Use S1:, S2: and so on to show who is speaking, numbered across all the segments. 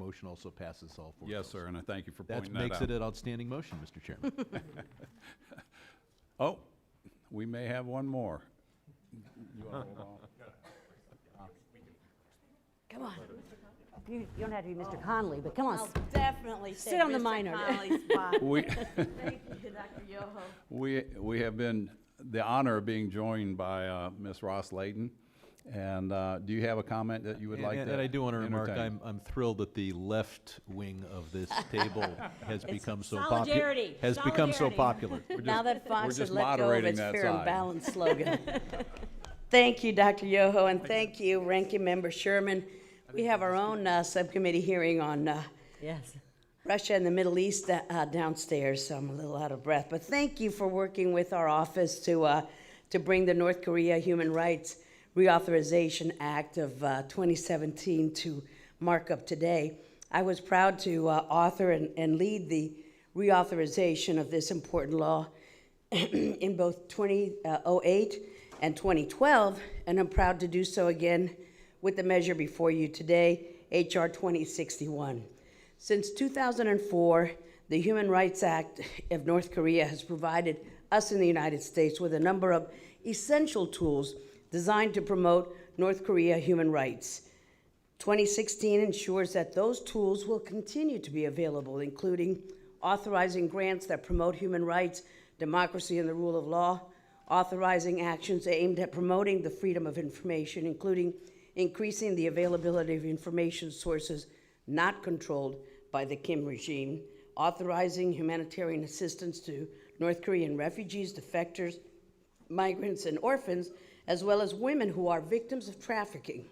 S1: motion also passes all four
S2: Yes,
S1: votes.
S2: sir, and I thank you for
S1: That
S2: pointing that out.
S1: makes it an outstanding motion, Mr. Chairman.
S2: Oh, we may have one more. You wanna hold on?
S3: Come on. You don't have to be Mr. Conley, but come on.
S4: I'll definitely
S3: Sit
S4: take
S3: on the
S4: Mr.
S3: minor.
S4: Connolly's spot.
S2: We,
S4: Thank you, Dr. Yoho.
S2: we have been the honor of being joined by Ms. Ross Layton. And do you have a comment that you would like to
S1: And I do want to remark,
S2: entertain?
S1: I'm thrilled that the left wing of this table has become so
S3: solidarity.
S1: has become so popular.
S4: Now that Fox
S2: just
S4: has let go of
S2: moderating
S4: its
S2: that
S4: fair and
S2: side.
S4: balanced slogan. Thank you, Dr. Yoho, and thank you, Ranking Member Sherman. We have our own subcommittee hearing on
S3: Yes.
S4: Russia and the Middle East downstairs, so I'm a little out of breath. But thank you for working with our office to bring the North Korea Human Rights Reauthorization Act of 2017 to markup today. I was proud to author and lead the reauthorization of this important law in both 2008 and 2012, and I'm proud to do so again with the measure before you today, H.R. 2061. Since 2004, the Human Rights Act of North Korea has provided us in the United States with a number of essential tools designed to promote North Korea human rights. 2016 ensures that those tools will continue to be available, including authorizing grants that promote human rights, democracy, and the rule of law, authorizing actions aimed at promoting the freedom of information, including increasing the availability of information sources not controlled by the Kim regime, authorizing humanitarian assistance to North Korean refugees, defectors, migrants, and orphans, as well as women who are victims of trafficking.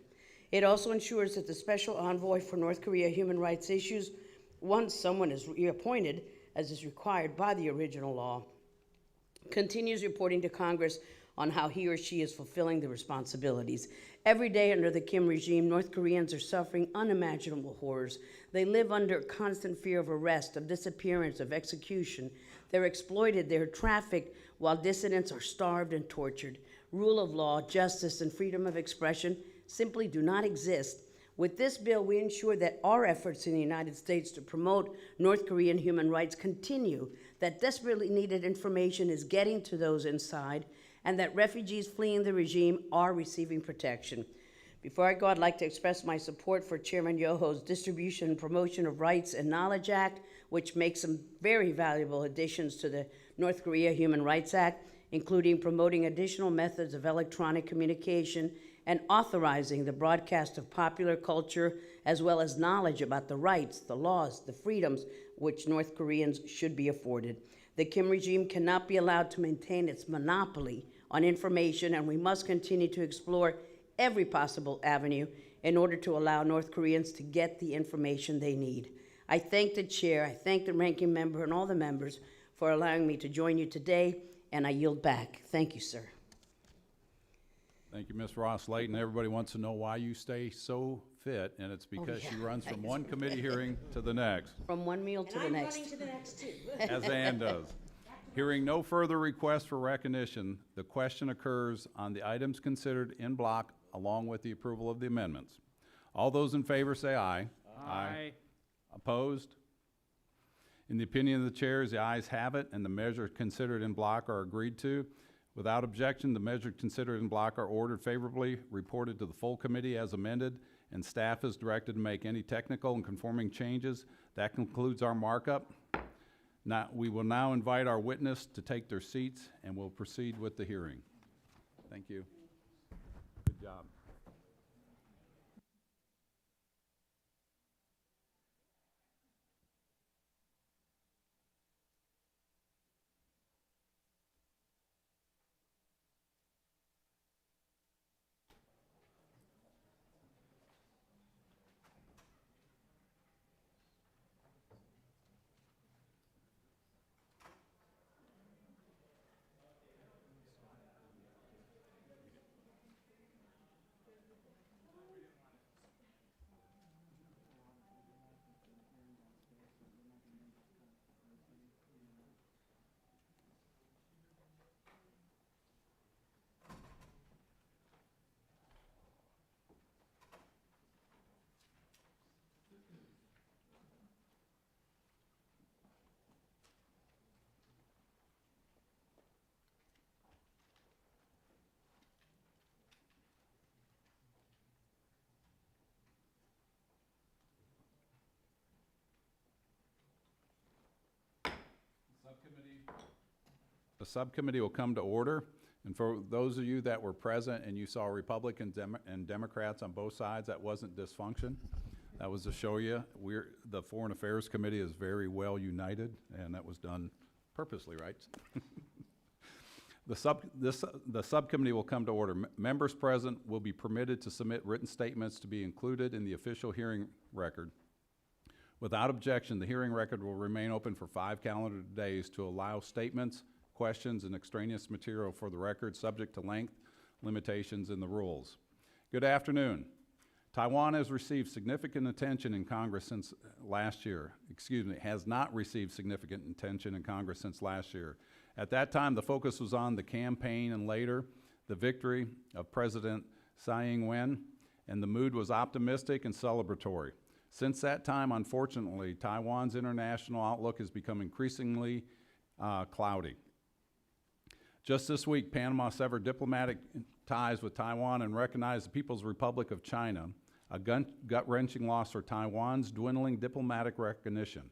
S4: It also ensures that the Special Envoy for North Korea human rights issues, once someone is reappointed, as is required by the original law, continues reporting to Congress on how he or she is fulfilling the responsibilities. Every day under the Kim regime, North Koreans are suffering unimaginable horrors. They live under constant fear of arrest, of disappearance, of execution. They're exploited, they're trafficked, while dissidents are starved and tortured. Rule of law, justice, and freedom of expression simply do not exist. With this bill, we ensure that our efforts in the United States to promote North Korean human rights continue, that desperately needed information is getting to those inside, and that refugees fleeing the regime are receiving protection. Before I go, I'd like to express my support for Chairman Yoho's Distribution and Promotion of Rights and Knowledge Act, which makes some very valuable additions to the North Korea Human Rights Act, including promoting additional methods of electronic communication and authorizing the broadcast of popular culture, as well as knowledge about the rights, the laws, the freedoms which North Koreans should be afforded. The Kim regime cannot be allowed to maintain its monopoly on information, and we must continue to explore every possible avenue in order to allow North Koreans to get the information they need. I thank the chair, I thank the ranking member and all the members for allowing me to join you today, and I yield back. Thank you, sir.
S2: Thank you, Ms. Ross Layton. Everybody wants to know why you stay so fit, and it's because she runs from one committee hearing to the next,
S4: From one meal to the next.
S3: to the next too.
S2: as Ann does. Hearing no further requests for recognition, the question occurs on the items considered in block along with the approval of the amendments. All those in favor say aye. Aye. Opposed? In the opinion of the chairs, the ayes have it, and the measures considered in block are agreed to. Without objection, the measures considered in block are ordered favorably, reported to the full committee as amended, and staff is directed to make any technical and conforming changes. That concludes our markup. Now, we will now invite our witness to take their seats, and we'll proceed with the hearing. Thank you. Good job. subcommittee will come to order. And for those of you that were present and you saw Republicans and Democrats on both sides, that wasn't dysfunction. That was to show you the Foreign Affairs Committee is very well united, and that was done purposely, right? The subcommittee will come to order. Members present will be permitted to submit written statements to be included in the official hearing record. Without objection, the hearing record will remain open for 5 calendar days to allow statements, questions, and extraneous material for the record, subject to length limitations in the rules. Good afternoon. Taiwan has received significant attention in Congress since last year. Excuse me, has not received significant attention in Congress since last year. At that time, the focus was on the campaign and later the victory of President Tsai Ing-wen, and the mood was optimistic and celebratory. Since that time, unfortunately, Taiwan's international outlook has become increasingly cloudy. Just this week, Panama severed diplomatic ties with Taiwan and recognized the People's Republic of China, a gut-wrenching loss for Taiwan's dwindling diplomatic recognition.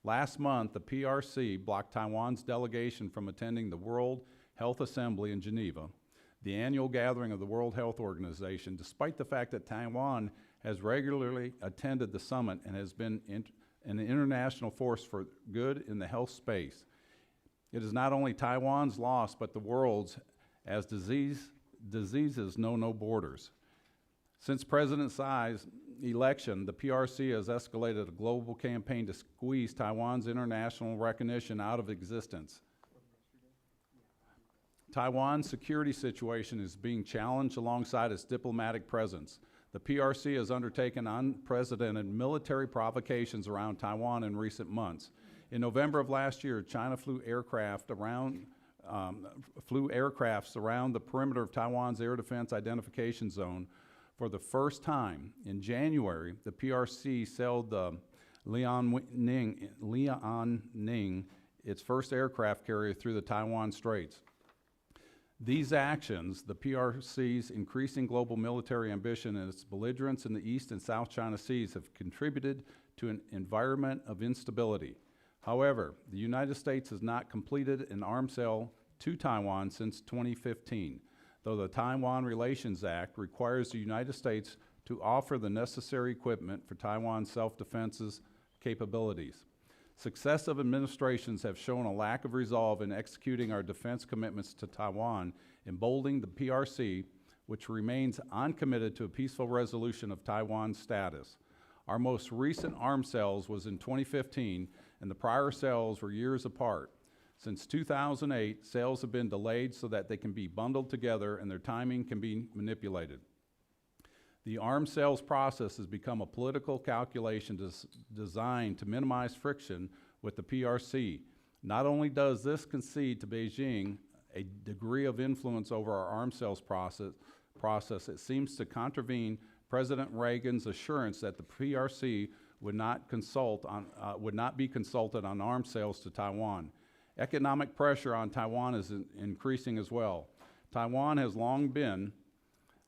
S2: Last month, the PRC blocked Taiwan's delegation from attending the World Health Assembly in Geneva, the annual gathering of the World Health Organization, despite the fact that Taiwan has regularly attended the summit and has been an international force for good in the health space. It is not only Taiwan's loss, but the world's, as diseases know no borders. Since President Tsai's election, the PRC has escalated a global campaign to squeeze Taiwan's international recognition out of existence. Taiwan's security situation is being challenged alongside its diplomatic presence. The PRC has undertaken unprecedented military provocations around Taiwan in recent months. In November of last year, China flew aircrafts around the perimeter of Taiwan's air defense identification zone for the first time. In January, the PRC sailed the Liaoning, its first aircraft carrier, through the Taiwan Straits. These actions, the PRC's increasing global military ambition and its belligerence in the East and South China Seas, have contributed to an environment of instability. However, the United States has not completed an arms sale to Taiwan since 2015, though the Taiwan Relations Act requires the United States to offer the necessary equipment for Taiwan's self-defense capabilities. Successive administrations have shown a lack of resolve in executing our defense commitments to Taiwan, emboldening the PRC, which remains uncommitted to a peaceful resolution of Taiwan's status. Our most recent arms sales was in 2015, and the prior sales were years apart. Since 2008, sales have been delayed so that they can be bundled together and their timing can be manipulated. The arms sales process has become a political calculation designed to minimize friction with the PRC. Not only does this concede to Beijing a degree of influence over our arms sales process, it seems to contravene President Reagan's assurance that the PRC would not be consulted on arms sales to Taiwan. Economic pressure on Taiwan is increasing as well. Taiwan has long been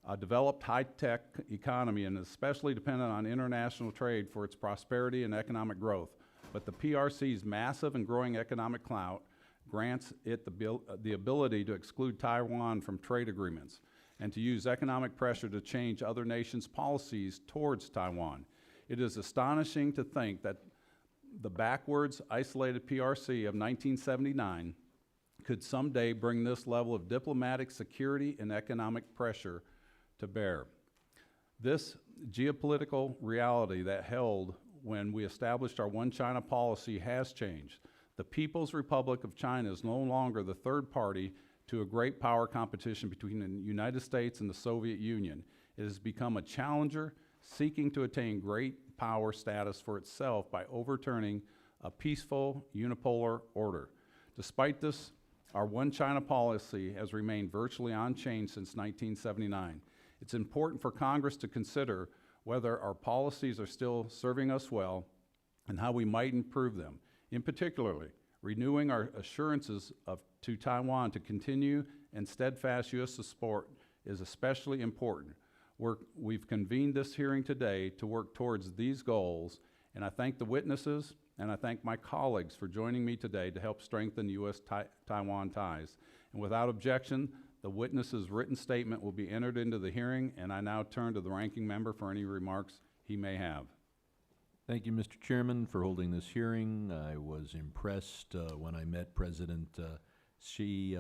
S2: a developed high-tech economy and is especially dependent on international trade for its prosperity and economic growth. But the PRC's massive and growing economic clout grants it the ability to exclude Taiwan from trade agreements and to use economic pressure to change other nations' policies towards Taiwan. It is astonishing to think that the backwards, isolated PRC of 1979 could someday bring this level of diplomatic security and economic pressure to bear. This geopolitical reality that held when we established our One China policy has changed. The People's Republic of China is no longer the third party to a great power competition between the United States and the Soviet Union. It has become a challenger seeking to attain great power status for itself by overturning a peaceful unipolar order. Despite this, our One China policy has remained virtually unchanged since 1979. It's important for Congress to consider whether our policies are still serving us well and how we might improve them. In particularly, renewing our assurances to Taiwan to continue and steadfast U.S. support is especially important. We've convened this hearing today to work towards these goals And I thank the witnesses, and I thank my colleagues for joining me today to help strengthen U.S. Taiwan ties. And without objection, the witness's written statement will be entered into the hearing, and I now turn to the ranking member for any remarks he may have.
S1: Thank you, Mr. Chairman, for holding this hearing. I was impressed when I met President Xi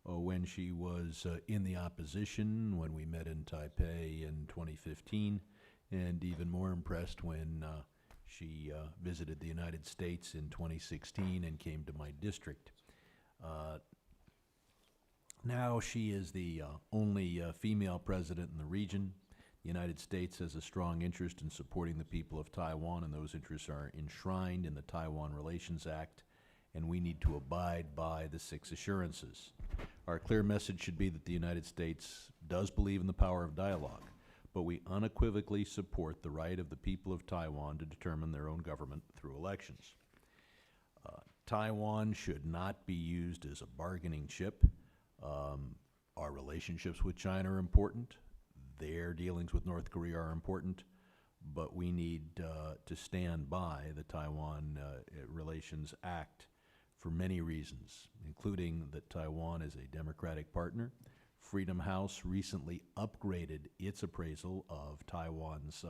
S1: when she was in the opposition, when we met in Taipei in 2015, and even more impressed when she visited the United States in 2016 and came to my district. Now she is the only female president in the region. The United States has a strong interest in supporting the people of Taiwan, and those interests are enshrined in the Taiwan Relations Act, and we need to abide by the 6 assurances. Our clear message should be that the United States does believe in the power of dialogue, but we unequivocally support the right of the people of Taiwan to determine their own government through elections. Taiwan should not be used as a bargaining chip. Our relationships with China are important. Their dealings with North Korea are important, but we need to stand by the Taiwan Relations Act for many reasons, including that Taiwan is a democratic partner. Freedom House recently upgraded its appraisal of Taiwan's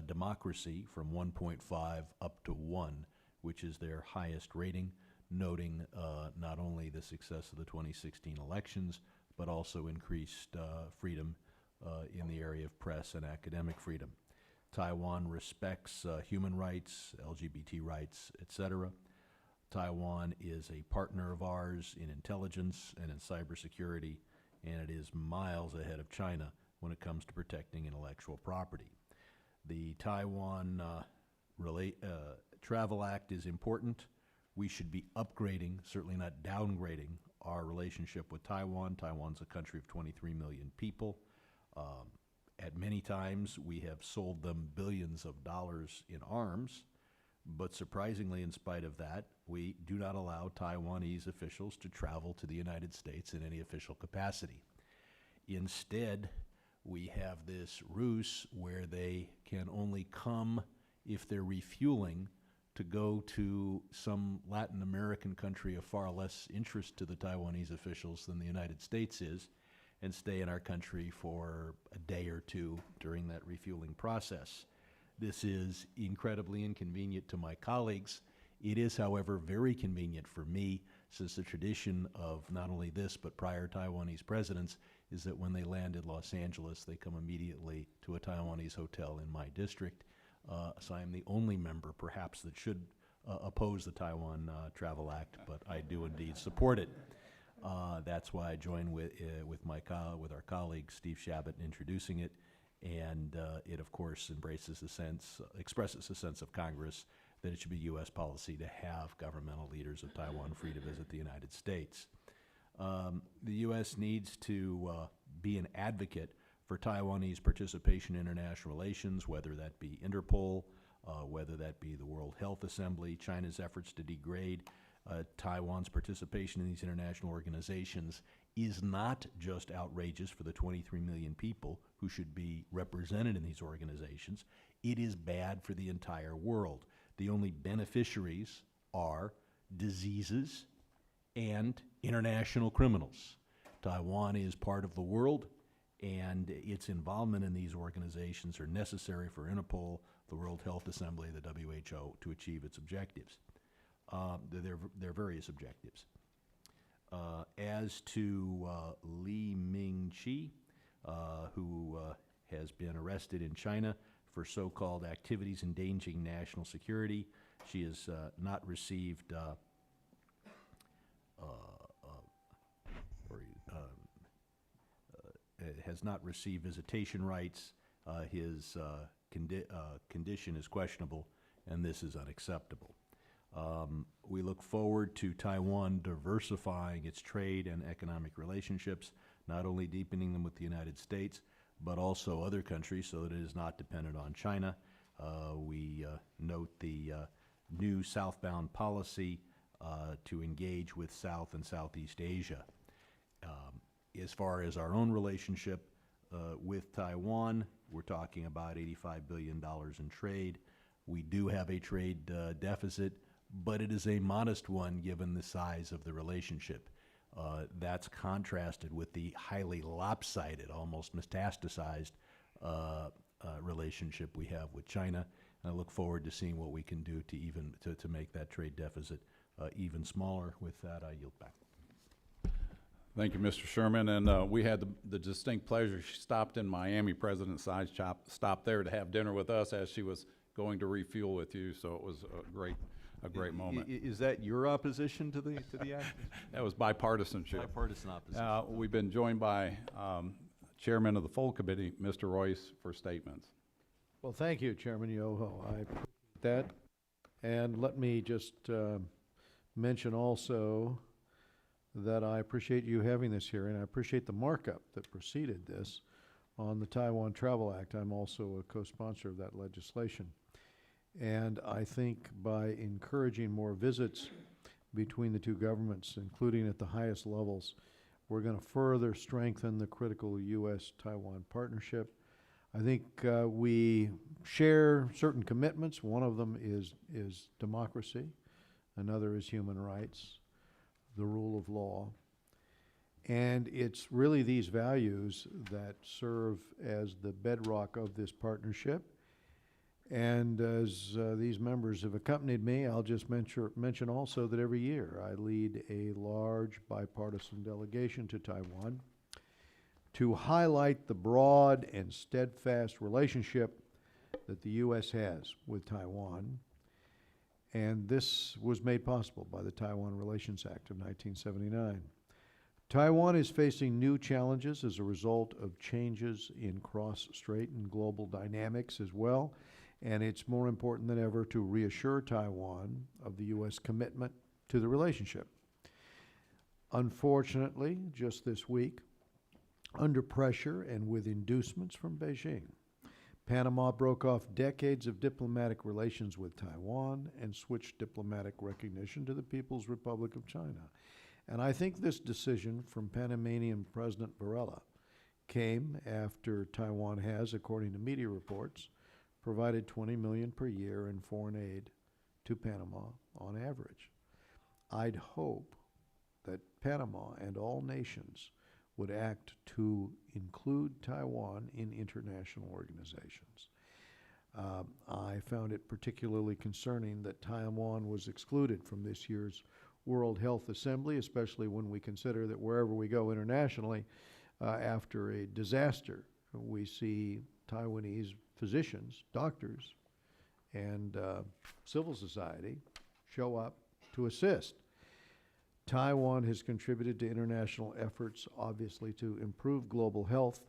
S1: democracy from 1.5 up to 1, which is their highest rating, noting not only the success of the 2016 elections, but also increased freedom in the area of press and academic freedom. Taiwan respects human rights, LGBT rights, etc. Taiwan is a partner of ours in intelligence and in cybersecurity, and it is miles ahead of China when it comes to protecting intellectual property. The Taiwan Travel Act is important. We should be upgrading, certainly not downgrading, our relationship with Taiwan. Taiwan's a country of 23 million people. At many times, we have sold them billions of dollars in arms, but surprisingly, in spite of that, we do not allow Taiwanese officials to travel to the United States in any official capacity. Instead, we have this ruse where they can only come if they're refueling to go to some Latin American country of far less interest to the Taiwanese officials than the United States is, and stay in our country for a day or two during that refueling process. This is incredibly inconvenient to my colleagues. It is, however, very convenient for me, since the tradition of not only this but prior Taiwanese presidents is that when they land in Los Angeles, they come immediately to a Taiwanese hotel in my district. So I am the only member, perhaps, that should oppose the Taiwan Travel Act, but I do indeed support it. That's why I join with our colleague Steve Shabbat in introducing it, and it of course expresses the sense of Congress that it should be U.S. policy to have governmental leaders of Taiwan free to visit the United States. The U.S. needs to be an advocate for Taiwanese participation in international relations, whether that be Interpol, whether that be the World Health Assembly. China's efforts to degrade Taiwan's participation in these international organizations is not just outrageous for the 23 million people who should be represented in these organizations. It is bad for the entire world. The only beneficiaries are diseases and international criminals. Taiwan is part of the world, and its involvement in these organizations are necessary for Interpol, the World Health Assembly, the WHO, to achieve its objectives. Their various objectives. As to Li Mingqi, who has been arrested in China for so-called activities endangering national security, she has not received visitation rights. His condition is questionable, and this is unacceptable. We look forward to Taiwan diversifying its trade and economic relationships, not only deepening them with the United States, but also other countries so that it is not dependent on China. We note the new southbound policy to engage with South and Southeast Asia. As far as our own relationship with Taiwan, we're talking about $85 billion in trade. We do have a trade deficit, but it is a modest one given the size of the relationship. That's contrasted with the highly lopsided, almost metastasized relationship we have with China. And I look forward to seeing what we can do to make that trade deficit even smaller. With that, I yield back.
S2: Thank you, Mr. Sherman. And we had the distinct pleasure. She stopped in Miami, President Side stopped there to have dinner with us as she was going to refuel with you. So it was a great moment.
S5: Is that your opposition to the action?
S2: That was bipartisanship.
S5: Bipartisan opposition.
S2: We've been joined by Chairman of the full committee, Mr. Royce, for statements.
S6: Well, thank you, Chairman Yoho. I appreciate that. And let me just mention also that I appreciate you having this hearing. I appreciate the markup that preceded this on the Taiwan Travel Act. I'm also a co-sponsor of that legislation. And I think by encouraging more visits between the two governments, including at the highest levels, we're going to further strengthen the critical U.S. Taiwan partnership. I think we share certain commitments. One of them is democracy. Another is human rights, the rule of law. And it's really these values that serve as the bedrock of this partnership. And as these members have accompanied me, I'll just mention also that every year I lead a large bipartisan delegation to Taiwan to highlight the broad and steadfast relationship that the U.S. has with Taiwan. And this was made possible by the Taiwan Relations Act of 1979. Taiwan is facing new challenges as a result of changes in cross-strait and global dynamics as well. And it's more important than ever to reassure Taiwan of the U.S. commitment to the relationship. Unfortunately, just this week, under pressure and with inducements from Beijing, Panama broke off decades of diplomatic relations with Taiwan and switched diplomatic recognition to the People's Republic of China. And I think this decision from Panamanian President Varela came after Taiwan has, according to media reports, provided $20 million per year in foreign aid to Panama on average. I'd hope that Panama and all nations would act to include Taiwan in international organizations. I found it particularly concerning that Taiwan was excluded from this year's World Health Assembly, especially when we consider that wherever we go internationally, after a disaster, we see Taiwanese physicians, doctors, and civil society show up to assist. Taiwan has contributed to international efforts, obviously, to improve global health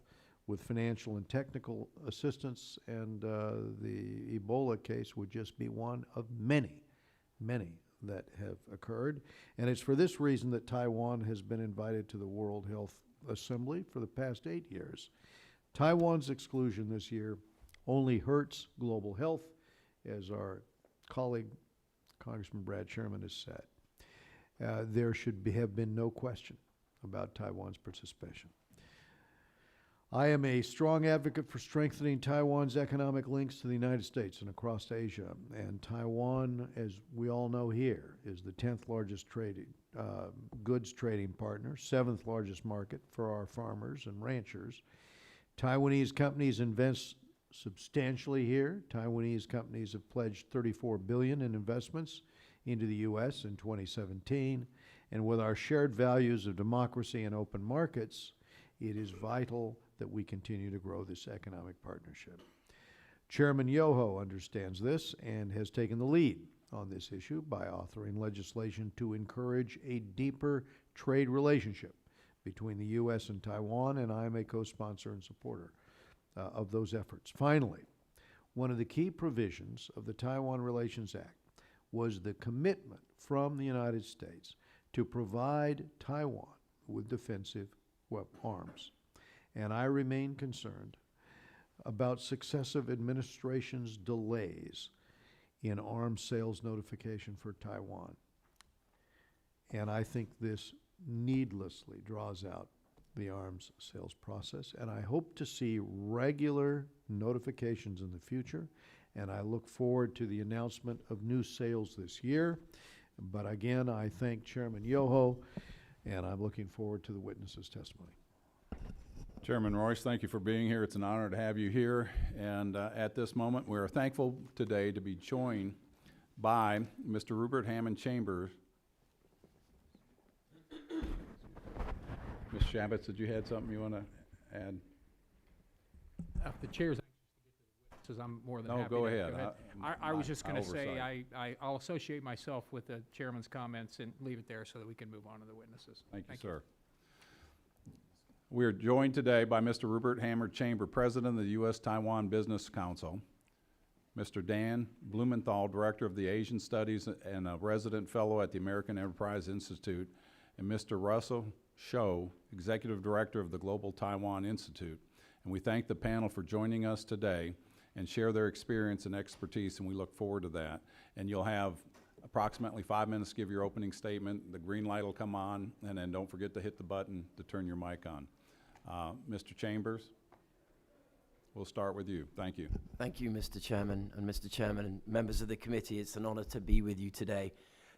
S6: with financial and technical assistance, and the Ebola case would just be one of many, many that have occurred. And it's for this reason that Taiwan has been invited to the World Health Assembly for the past 8 years. Taiwan's exclusion this year only hurts global health, as our colleague, Congressman Brad Sherman, has said. There should have been no question about Taiwan's participation. I am a strong advocate for strengthening Taiwan's economic links to the United States and across Asia. And Taiwan, as we all know here, is the 10th largest goods trading partner, 7th largest market for our farmers and ranchers. Taiwanese companies invest substantially here. Taiwanese companies have pledged $34 billion in investments into the U.S. in 2017. And with our shared values of democracy and open markets, it is vital that we continue to grow this economic partnership. Chairman Yoho understands this and has taken the lead on this issue by authoring legislation to encourage a deeper trade relationship between the U.S. and Taiwan, and I am a co-sponsor and supporter of those efforts. Finally, one of the key provisions of the Taiwan Relations Act was the commitment from the United States to provide Taiwan with defensive arms. And I remain concerned about successive administrations' delays in arms sales notification for Taiwan. And I think this needlessly draws out the arms sales process. And I hope to see regular notifications in the future and I look forward to the announcement of new sales this year. But again, I thank Chairman Yoho, and I'm looking forward to the witnesses' testimony.
S2: Chairman Royce, thank you for being here. It's an honor to have you here. And at this moment, we are thankful today to be joined by Mr. Rupert Hammond Chambers. Ms. Shabbatz, did you have something you want to add?
S7: If the chair's anxious to get to the witnesses, I'm more than
S2: No,
S7: happy
S2: go
S7: to
S2: ahead.
S7: I was just going to say,
S2: oversight.
S7: I'll associate myself with the chairman's comments and leave it there so that we can move on to the witnesses.
S2: Thank you, sir. We are joined today by Mr. Rupert Hammond Chamber, President of the U.S. Taiwan Business Council, Mr. Dan Blumenthal, Director of the Asian Studies and a resident fellow at the American Enterprise Institute, and Mr. Russell Shou, Executive Director of the Global Taiwan Institute. And we thank the panel for joining us today and share their experience and expertise, and we look forward to that. And you'll have approximately 5 minutes to give your opening statement. The green light will come on, and then don't forget to hit the button to turn your mic on. Mr. Chambers, we'll start with you. Thank you.
S8: Thank you, Mr. Chairman, and members of the committee. It's an honor to be with you today.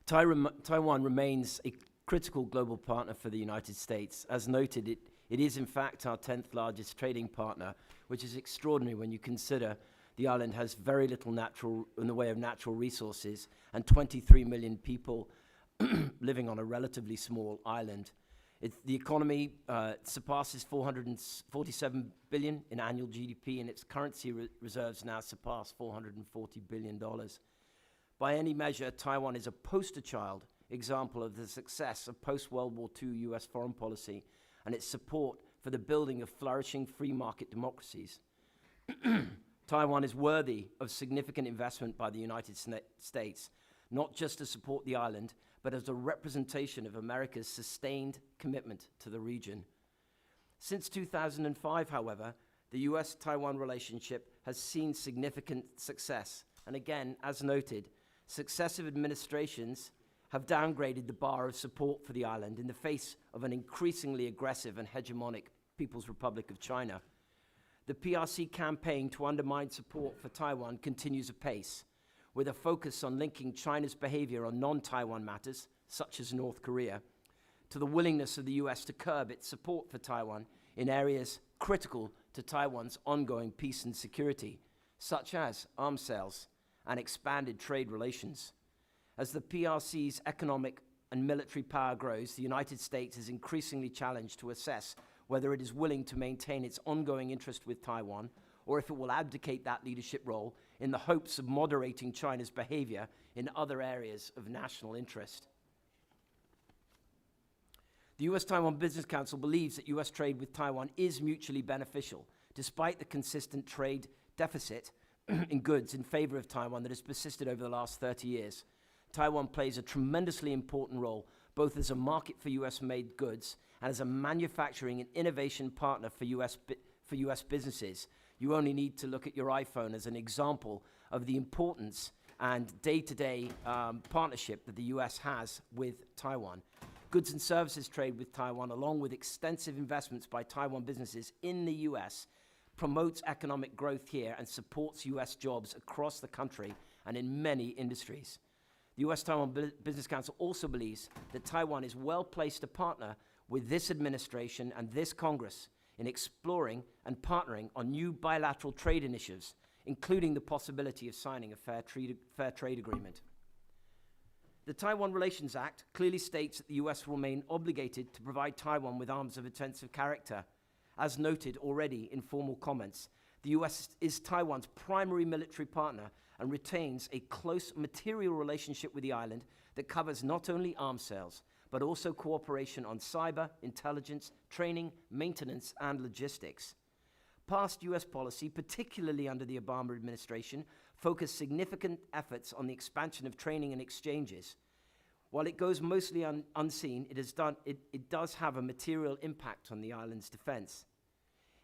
S8: Taiwan remains a critical global partner for the United States. As noted, it is in fact our 10th largest trading partner, which is extraordinary when you consider the island has very little in the way of natural resources and 23 million people living on a relatively small island. The economy surpasses 447 billion in annual GDP, and its currency reserves now surpass $440 billion. By any measure, Taiwan is a poster child example of the success of post-World War II U.S. foreign policy and its support for the building of flourishing free market democracies. Taiwan is worthy of significant investment by the United States, not just to support the island, but as a representation of America's sustained commitment to the region. Since 2005, however, the U.S.-Taiwan relationship has seen significant success. And again, as noted, successive administrations have downgraded the bar of support for the island in the face of an increasingly aggressive and hegemonic People's Republic of China. The PRC campaign to undermine support for Taiwan continues apace, with a focus on linking China's behavior on non-Taiwan matters, such as North Korea, to the willingness of the U.S. to curb its support for Taiwan in areas critical to Taiwan's ongoing peace and security, such as arms sales and expanded trade relations. As the PRC's economic and military power grows, the United States is increasingly challenged to assess whether it is willing to maintain its ongoing interest with Taiwan, or if it will abdicate that leadership role in the hopes of moderating China's behavior in other areas of national interest. The U.S. Taiwan Business Council believes that U.S. trade with Taiwan is mutually beneficial, despite the consistent trade deficit in goods in favor of Taiwan that has persisted over the last 30 years. Taiwan plays a tremendously important role, both as a market for U.S.-made goods and as a manufacturing and innovation partner for U.S. businesses. You only need to look at your iPhone as an example of the importance and day-to-day partnership that the U.S. has with Taiwan. Goods and services trade with Taiwan, along with extensive investments by Taiwan businesses in the U.S., promotes economic growth here and supports U.S. jobs across the country and in many industries. The U.S. Taiwan Business Council also believes that Taiwan is well placed to partner with this administration and this Congress in exploring and partnering on new bilateral trade initiatives, including the possibility of signing a fair trade agreement. The Taiwan Relations Act clearly states that the U.S. will remain obligated to provide Taiwan with arms of offensive character. As noted already in formal comments, the U.S. is Taiwan's primary military partner and retains a close material relationship with the island that covers not only arms sales, but also cooperation on cyber, intelligence, training, maintenance, and logistics. Past U.S. policy, particularly under the Obama administration, focused significant efforts on the expansion of training and exchanges. While it goes mostly unseen, it does have a material impact on the island's defense.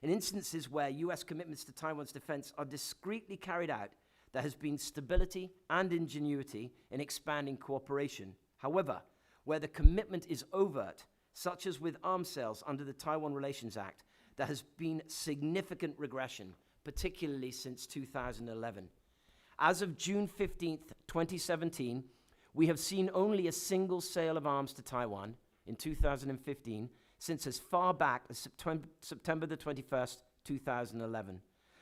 S8: In instances where U.S. commitments to Taiwan's defense are discreetly carried out, there has been stability and ingenuity in expanding cooperation. However, where the commitment is overt, such as with arms sales under the Taiwan Relations Act, there has been significant regression, particularly since 2011. As of June 15th, 2017, we have seen only a single sale of arms to Taiwan in 2015, since as far back as September the 21st, 2011.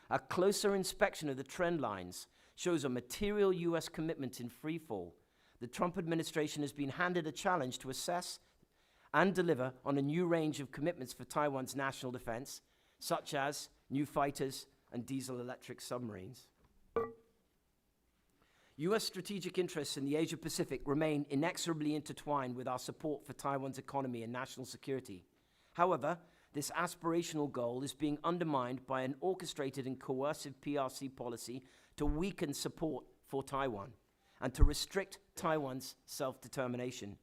S8: A closer inspection of the trend lines shows a material U.S. commitment in free fall. The Trump administration has been handed a challenge to assess and deliver on a new range of commitments for Taiwan's national defense, such as new fighters and diesel-electric submarines. U.S. strategic interests in the Asia-Pacific remain inexorably intertwined with our support for Taiwan's economy and national security. However, this aspirational goal is being undermined by an orchestrated and coercive PRC policy to weaken support for Taiwan and to restrict Taiwan's self-determination.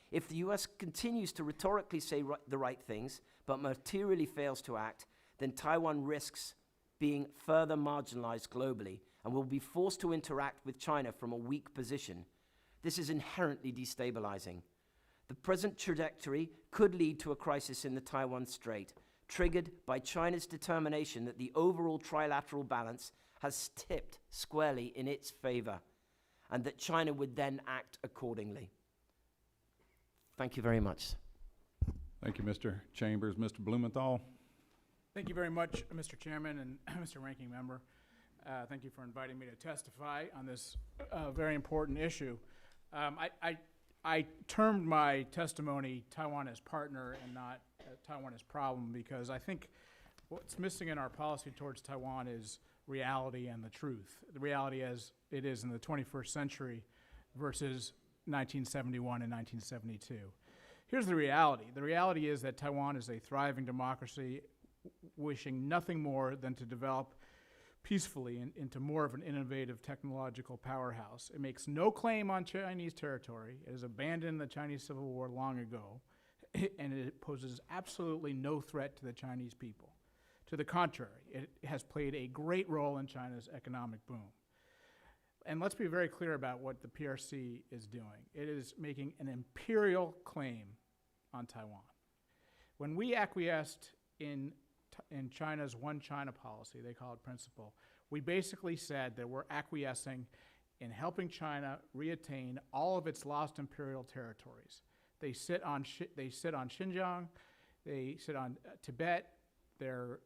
S8: If the U.S. continues to rhetorically say the right things, but materially fails to act, then Taiwan risks being further marginalized globally and will be forced to interact with China from a weak position. This is inherently destabilizing. The present trajectory could lead to a crisis in the Taiwan Strait, triggered by China's determination that the overall trilateral balance has tipped squarely in its favor, and that China would then act accordingly. Thank you very much.
S2: Thank you, Mr. Chambers. Mr. Blumenthal?
S7: Thank you very much, Mr. Chairman and Mr. Ranking Member. Thank you for inviting me to testify on this very important issue. I termed my testimony Taiwan as partner and not Taiwan as problem, because I think what's missing in our policy towards Taiwan is reality and the truth. The reality as it is in the 21st century versus 1971 and 1972. Here's the reality. The reality is that Taiwan is a thriving democracy wishing nothing more than to develop peacefully into more of an innovative technological powerhouse. It makes no claim on Chinese territory. It has abandoned the Chinese Civil War long ago, and it poses absolutely no threat to the Chinese people. To the contrary, it has played a great role in China's economic boom. And let's be very clear about what the PRC is doing. It is making an imperial claim on Taiwan. When we acquiesced in China's One China policy, they call it principle, we basically said that we're acquiescing in helping China reattain all of its lost imperial territories. They sit on Xinjiang, they sit on Tibet, they're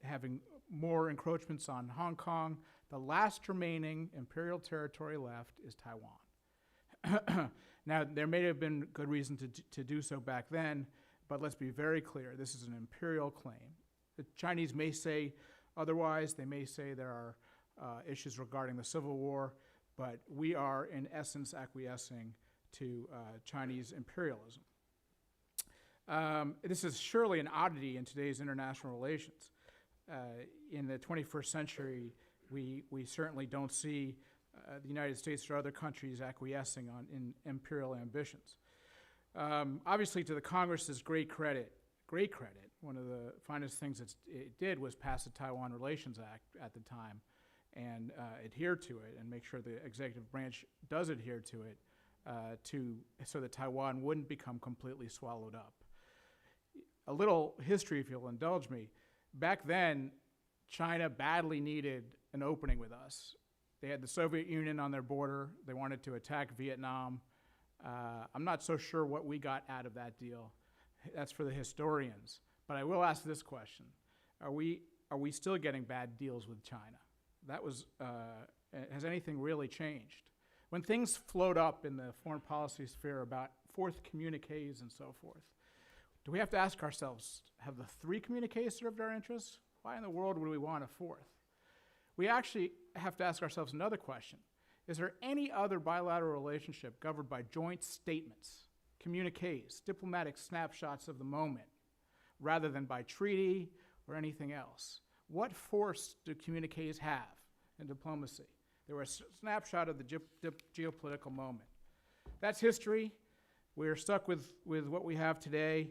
S7: having more encroachments on Hong Kong. The last remaining imperial territory left is Taiwan. Now, there may have been good reason to do so back then, but let's be very clear, this is an imperial claim. The Chinese may say otherwise. They may say there are issues regarding the Civil War, but we are, in essence, acquiescing to Chinese imperialism. This is surely an oddity in today's international relations. In the 21st century, we certainly don't see the United States or other countries acquiescing in imperial ambitions. Obviously, to the Congress's great credit, one of the finest things it did was pass the Taiwan Relations Act at the time and adhere to it and make sure the executive branch does adhere to it so that Taiwan wouldn't become completely swallowed up. A little history, if you'll indulge me. Back then, China badly needed an opening with us. They had the Soviet Union on their border. They wanted to attack Vietnam. I'm not so sure what we got out of that deal. That's for the historians. But I will ask this question. Are we still getting bad deals with China? That was, has anything really changed? When things float up in the foreign policy sphere about fourth communiques and so forth, do we have to ask ourselves, have the three communiques served our interests? Why in the world would we want a fourth? We actually have to ask ourselves another question. Is there any other bilateral relationship governed by joint statements, communiques, diplomatic snapshots of the moment, rather than by treaty or anything else? What force do communiques have in diplomacy? They were a snapshot of the geopolitical moment. That's history. We're stuck with what we have today.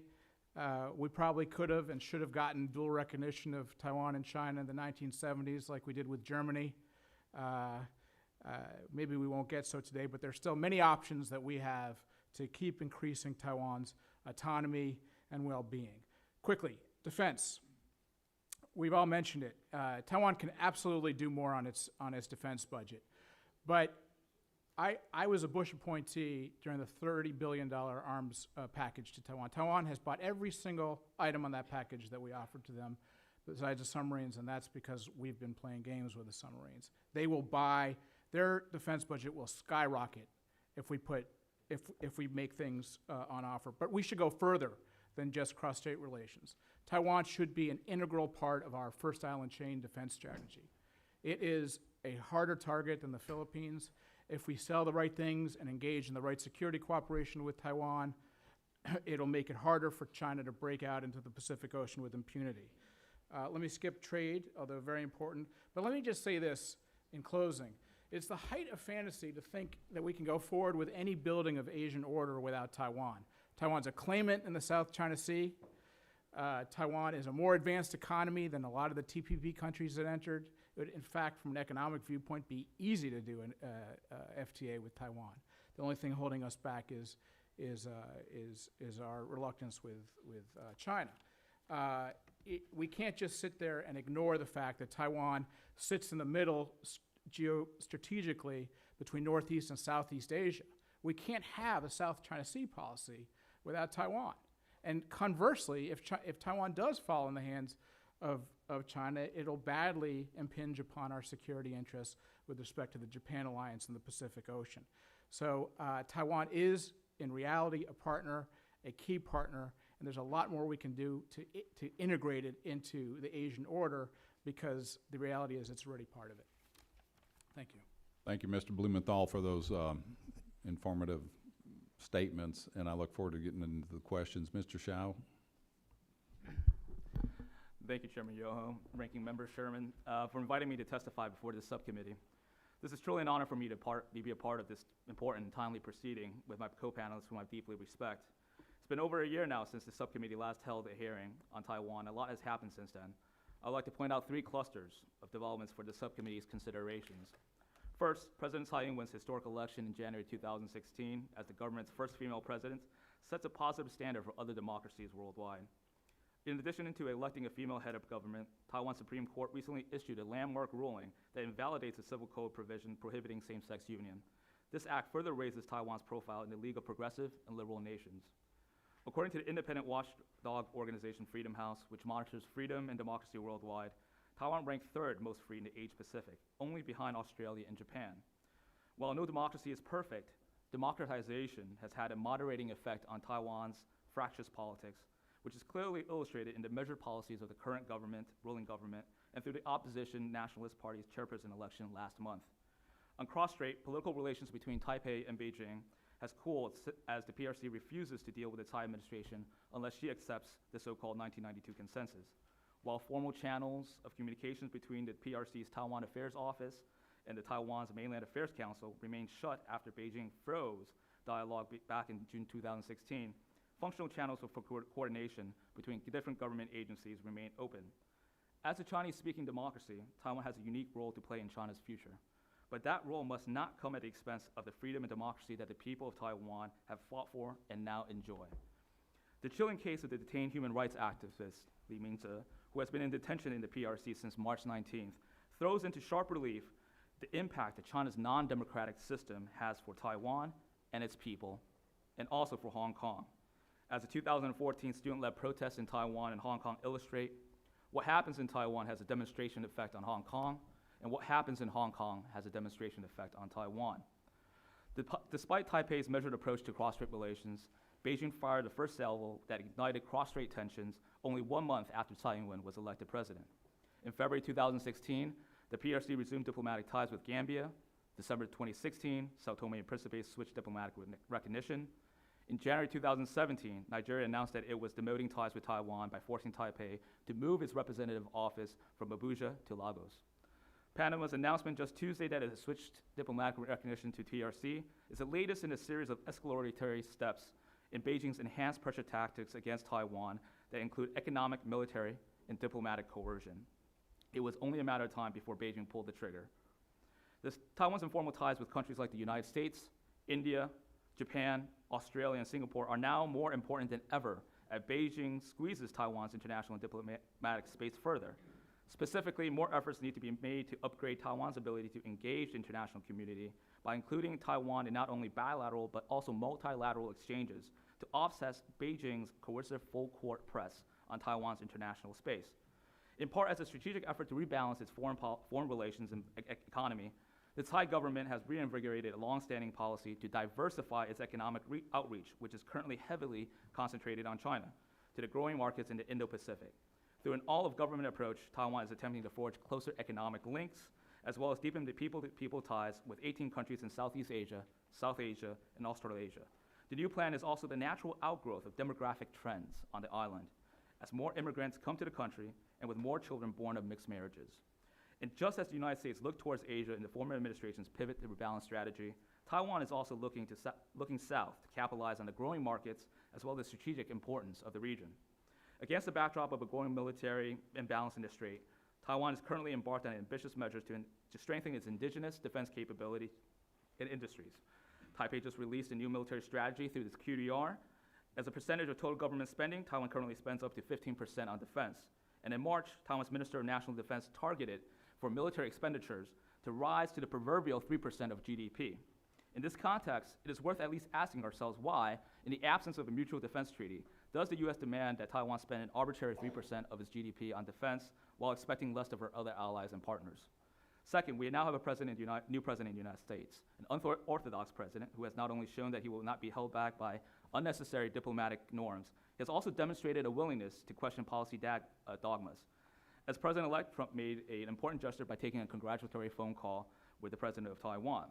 S7: We probably could have and should have gotten dual recognition of Taiwan and China in the 1970s like we did with Germany. Maybe we won't get so today, but there's still many options that we have to keep increasing Taiwan's autonomy and well-being. Quickly, defense. We've all mentioned it. Taiwan can absolutely do more on its defense budget. But I was a Bush appointee during the $30 billion arms package to Taiwan. Taiwan has bought every single item on that package that we offered to them, besides the submarines, and that's because we've been playing games with the submarines. They will buy, their defense budget will skyrocket if we make things on offer. But we should go further than just cross-state relations. Taiwan should be an integral part of our first island chain defense strategy. It is a harder target than the Philippines. If we sell the right things and engage in the right security cooperation with Taiwan, it'll make it harder for China to break out into the Pacific Ocean with impunity. Let me skip trade, although very important. But let me just say this in closing. It's the height of fantasy to think that we can go forward with any building of Asian order without Taiwan. Taiwan's a claimant in the South China Sea. Taiwan is a more advanced economy than a lot of the TPP countries that entered. It would, in fact, from an economic viewpoint, be easy to do an FTA with Taiwan. The only thing holding us back is our reluctance with China. We can't just sit there and ignore the fact that Taiwan sits in the middle geostrategically between Northeast and Southeast Asia. We can't have a South China Sea policy without Taiwan. And conversely, if Taiwan does fall in the hands of China, it'll badly impinge upon our security interests with respect to the Japan alliance in the Pacific Ocean. So Taiwan is, in reality, a partner, a key partner, and there's a lot more we can do to integrate it into the Asian order, because the reality is it's already part of it. Thank you.
S2: Thank you, Mr. Blumenthal, for those informative statements, and I look forward to getting into the questions. Mr. Shao?
S9: Thank you, Chairman Yoho, Ranking Member Sherman, for inviting me to testify before this subcommittee. This is truly an honor for me to be a part of this important and timely proceeding with my co-panelists, whom I deeply respect. It's been over a year now since the subcommittee last held a hearing on Taiwan. A lot has happened since then. I'd like to point out 3 clusters of developments for the subcommittee's considerations. First, President Tsai Ing-wen's historic election in January 2016 as the government's first female president sets a positive standard for other democracies worldwide. In addition to electing a female head of government, Taiwan Supreme Court recently issued a landmark ruling that invalidates a civil code provision prohibiting same-sex union. This act further raises Taiwan's profile in the League of Progressive and Liberal Nations. According to the independent watchdog organization Freedom House, which monitors freedom and democracy worldwide, Taiwan ranked 3rd most free in the Asia-Pacific, only behind Australia and Japan. While no democracy is perfect, democratization has had a moderating effect on Taiwan's fractious politics, which is clearly illustrated in the measured policies of the current government, ruling government, and through the opposition Nationalist Party's chairperson election last month. On cross-strait, political relations between Taipei and Beijing has cooled as the PRC refuses to deal with the Tsai administration unless she accepts the so-called 1992 consensus. While formal channels of communications between the PRC's Taiwan Affairs Office and the Taiwan's Mainland Affairs Council remained shut after Beijing froze dialogue back in June 2016, functional channels for coordination between different government agencies remain open. As a Chinese-speaking democracy, Taiwan has a unique role to play in China's future. But that role must not come at the expense of the freedom and democracy that the people of Taiwan have fought for and now enjoy. The chilling case of the detained human rights activist, Li Mingze, who has been in detention in the PRC since March 19th, throws into sharp relief the impact that China's non-democratic system has for Taiwan and its people, and also for Hong Kong. As the 2014 student-led protests in Taiwan and Hong Kong illustrate, what happens in Taiwan has a demonstration effect on Hong Kong, and what happens in Hong Kong has a demonstration effect on Taiwan. Despite Taipei's measured approach to cross-strait relations, Beijing fired the first salvo that ignited cross-strait tensions only 1 month after Tsai Ing-wen was elected president. In February 2016, the PRC resumed diplomatic ties with Gambia. December 2016, Sao Tome and Principe switched diplomatic recognition. In January 2017, Nigeria announced that it was demoting ties with Taiwan by forcing Taipei to move its representative office from Abuja to Lagos. Panama's announcement just Tuesday that it has switched diplomatic recognition to TRC is the latest in a series of escalatory steps in Beijing's enhanced pressure tactics against Taiwan that include economic, military, and diplomatic coercion. It was only a matter of time before Beijing pulled the trigger. Taiwan's informal ties with countries like the United States, India, Japan, Australia, and Singapore are now more important than ever as Beijing squeezes Taiwan's international and diplomatic space further. Specifically, more efforts need to be made to upgrade Taiwan's ability to engage the international community by including Taiwan in not only bilateral but also multilateral exchanges to offset Beijing's coercive full-court press on Taiwan's international space. In part as a strategic effort to rebalance its foreign relations and economy, the Thai government has reinvigorated a long-standing policy to diversify its economic outreach, which is currently heavily concentrated on China, to the growing markets in the Indo-Pacific. Through an all-of-government approach, Taiwan is attempting to forge closer economic links, as well as deepen the people-to-people ties with 18 countries in Southeast Asia, South Asia, and Australasia. The new plan is also the natural outgrowth of demographic trends on the island, as more immigrants come to the country and with more children born of mixed marriages. And just as the United States looked towards Asia in the former administration's pivot to rebalance strategy, Taiwan is also looking south to capitalize on the growing markets as well as the strategic importance of the region. Against the backdrop of a growing military imbalance in the Strait, Taiwan is currently embarked on ambitious measures to strengthen its indigenous defense capability and industries. Taipei just released a new military strategy through this QDR. As a percentage of total government spending, Taiwan currently spends up to 15% on defense. And in March, Taiwan's Minister of National Defense targeted for military expenditures to rise to the proverbial 3% of GDP. In this context, it is worth at least asking ourselves why, in the absence of a mutual defense treaty, does the U.S. demand that Taiwan spend an arbitrary 3% of its GDP on defense while expecting less of our other allies and partners? Second, we now have a new president in the United States, an unorthodox president who has not only shown that he will not be held back by unnecessary diplomatic norms, he has also demonstrated a willingness to question policy dogmas. As President-elect, Trump made an important gesture by taking a congratulatory phone call with the president of Taiwan.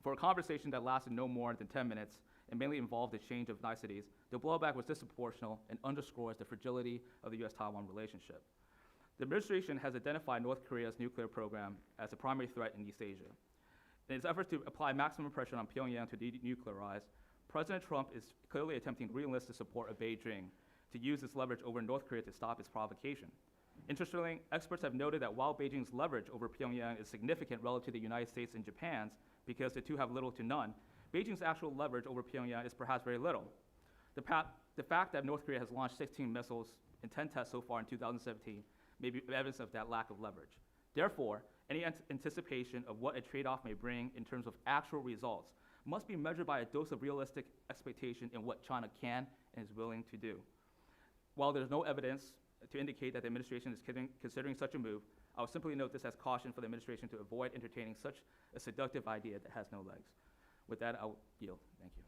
S9: For a conversation that lasted no more than 10 minutes and mainly involved a exchange of niceties, the blowback was disproportional and underscores the fragility of the U.S.-Taiwan relationship. The administration has identified North Korea's nuclear program as a primary threat in East Asia. In its efforts to apply maximum pressure on Pyongyang to denuclearize, President Trump is clearly attempting to re-enlist the support of Beijing to use its leverage over North Korea to stop its provocation. Interestingly, experts have noted that while Beijing's leverage over Pyongyang is significant relative to the United States and Japan's, because the two have little to none, Beijing's actual leverage over Pyongyang is perhaps very little. The fact that North Korea has launched 16 missiles and 10 tests so far in 2017 may be evidence of that lack of leverage. Therefore, any anticipation of what a trade-off may bring in terms of actual results must be measured by a dose of realistic expectation in what China can and is willing to do. While there's no evidence to indicate that the administration is considering such a move, I will simply note this as caution for the administration to avoid entertaining such a seductive idea that has no legs. With that, I'll yield. Thank you.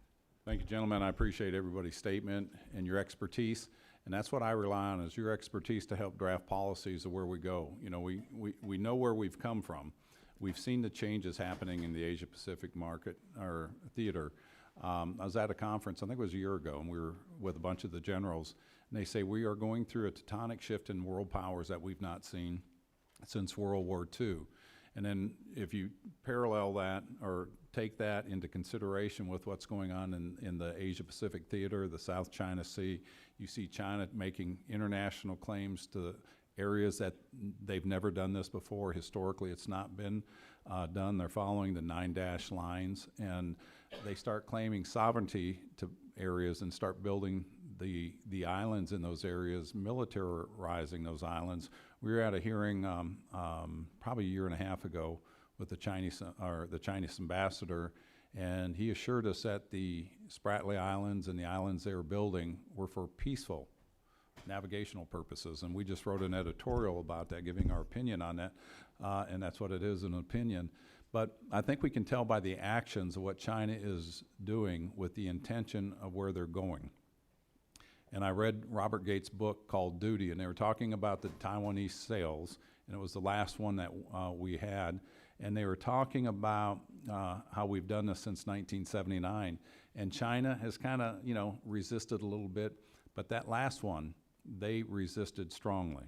S2: Thank you, gentlemen. I appreciate everybody's statement and your expertise. And that's what I rely on, is your expertise to help draft policies of where we go. You know, we know where we've come from. We've seen the changes happening in the Asia-Pacific market, or theater. I was at a conference, I think it was a year ago, and we were with a bunch of the generals, and they say we are going through a tectonic shift in world powers that we've not seen since World War II. And then if you parallel that or take that into consideration with what's going on in the Asia-Pacific theater, the South China Sea, you see China making international claims to areas that they've never done this before. Historically, it's not been done. They're following the 9-dash lines, and they start claiming sovereignty to areas and start building the islands in those areas, militarizing those islands. We were at a hearing probably a year and a half ago with the Chinese ambassador, and he assured us that the Spratly Islands and the islands they were building were for peaceful navigational purposes, and we just wrote an editorial about that, giving our opinion on that, and that's what it is, an opinion. But I think we can tell by the actions of what China is doing with the intention of where they're going. And I read Robert Gates' book called Duty, and they were talking about the Taiwanese sales, and it was the last one that we had, and they were talking about how we've done this since 1979, and China has kind of, you know, resisted a little bit, but that last one, they resisted strongly.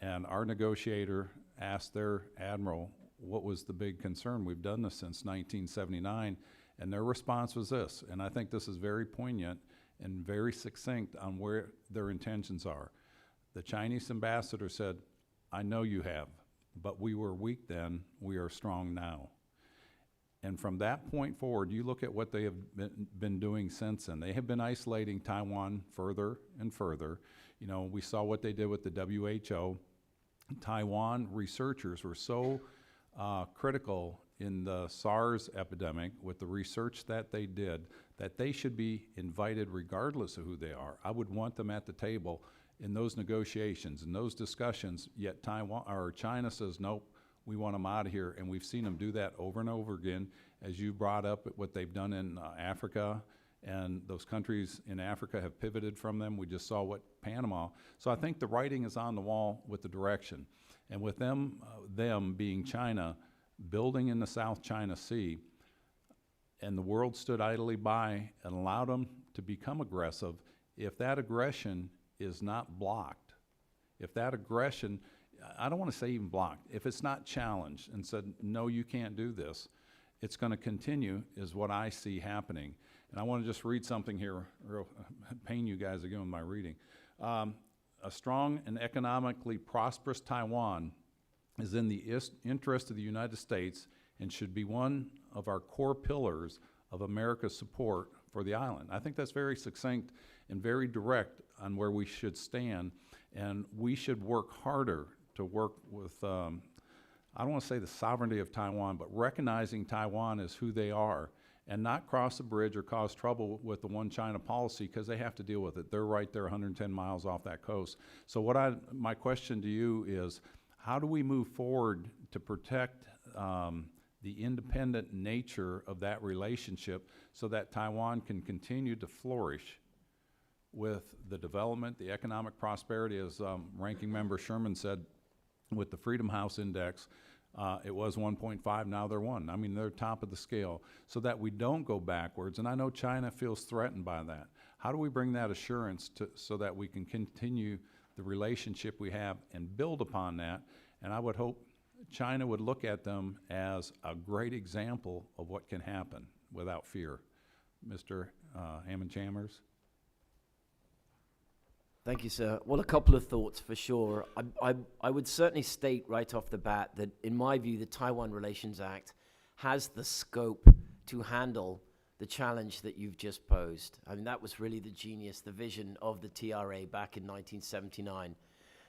S2: And our negotiator asked their admiral, what was the big concern? We've done this since 1979, and their response was this, and I think this is very poignant and very succinct on where their intentions are. The Chinese ambassador said, I know you have, but we were weak then, we are strong now. And from that point forward, you look at what they have been doing since then. They have been isolating Taiwan further and further. You know, we saw what they did with the WHO. Taiwan researchers were so critical in the SARS epidemic with the research that they did, that they should be invited regardless of who they are. I would want them at the table in those negotiations, in those discussions, yet Taiwan or China says, nope, we want them out of here. And we've seen them do that over and over again, as you brought up what they've done in Africa, and those countries in Africa have pivoted from them. We just saw what Panama. So I think the writing is on the wall with the direction. And with them being China, building in the South China Sea, and the world stood idly by and allowed them to become aggressive, if that aggression is not blocked, if that aggression, I don't want to say even blocked, if it's not challenged and said, no, you can't do this, it's going to continue, is what I see happening. And I want to just read something here, pain you guys again with my reading. A strong and economically prosperous Taiwan is in the interest of the United States and should be one of our core pillars of America's support for the island. I think that's very succinct and very direct on where we should stand, and we should work harder to work with, I don't want to say the sovereignty of Taiwan, but recognizing Taiwan as who they are, and not cross a bridge or cause trouble with the one China policy, because they have to deal with it. They're right there 110 miles off that coast. So my question to you is, how do we move forward to protect the independent nature of that relationship so that Taiwan can continue to flourish with the development, the economic prosperity, as Ranking Member Sherman said, with the Freedom House Index, it was 1.5, now they're 1. I mean, they're top of the scale, so that we don't go backwards. And I know China feels threatened by that. How do we bring that assurance so that we can continue the relationship we have and build upon that? And I would hope China would look at them as a great example of what can happen without fear. Mr. Hammond-Chambers?
S8: Thank you, sir. Well, a couple of thoughts for sure. I would certainly state right off the bat that, in my view, the Taiwan Relations Act has the scope to handle the challenge that you've just posed. I mean, that was really the genius, the vision of the TRA back in 1979.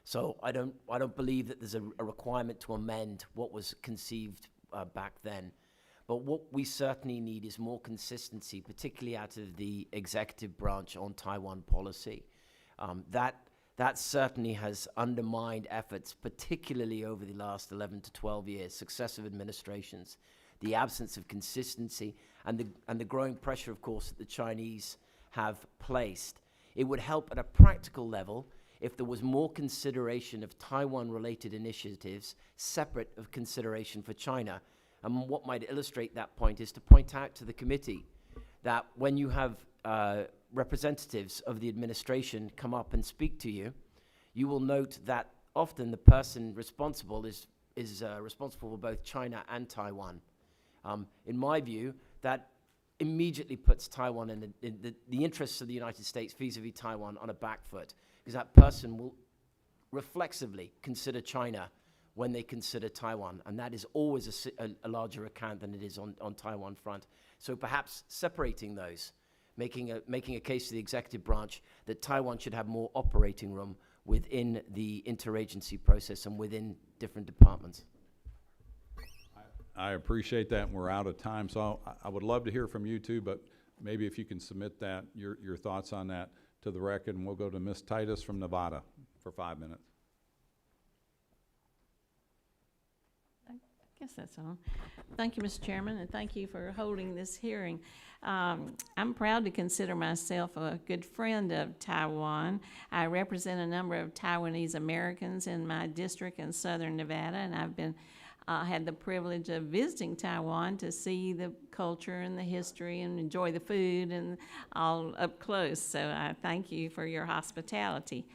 S8: So I don't believe that there's a requirement to amend what was conceived back then. But what we certainly need is more consistency, particularly out of the executive branch on Taiwan policy. That certainly has undermined efforts, particularly over the last 11 to 12 years, successive administrations, the absence of consistency, and the growing pressure, of course, that the Chinese have placed. It would help at a practical level if there was more consideration of Taiwan-related initiatives separate of consideration for China. And what might illustrate that point is to point out to the committee that when you have representatives of the administration come up and speak to you, you will note that often the person responsible is responsible for both China and Taiwan. In my view, that immediately puts Taiwan in the interests of the United States vis-a-vis Taiwan on a back foot, because that person will reflexively consider China when they consider Taiwan, and that is always a larger account than it is on Taiwan front. So perhaps separating those, making a case to the executive branch that Taiwan should have more operating room within the interagency process and within different departments.
S2: I appreciate that, and we're out of time. So I would love to hear from you too, but maybe if you can submit that, your thoughts on that to the record, and we'll go to Ms. Titus from Nevada for 5 minutes.
S10: I guess that's on. Thank you, Mr. Chairman, and thank you for holding this hearing. I'm proud to consider myself a good friend of Taiwan. I represent a number of Taiwanese Americans in my district in southern Nevada, and I've been had the privilege of visiting Taiwan to see the culture and the history and enjoy the food and all up close. So I thank you for your hospitality.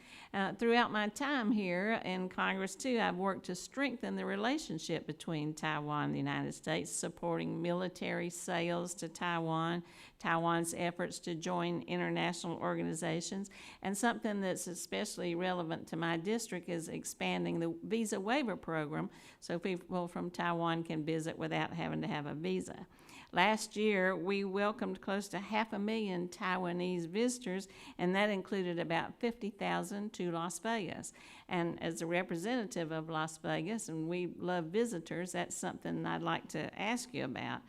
S10: Throughout my time here in Congress, too, I've worked to strengthen the relationship between Taiwan and the United States, supporting military sales to Taiwan, Taiwan's efforts to join international organizations, and something that's especially relevant to my district is expanding the visa waiver program so people from Taiwan can visit without having to have a visa. Last year, we welcomed close to 500,000 Taiwanese visitors, and that included about 50,000 to Las Vegas. And as a representative of Las Vegas, and we love visitors, that's something I'd like to ask you about.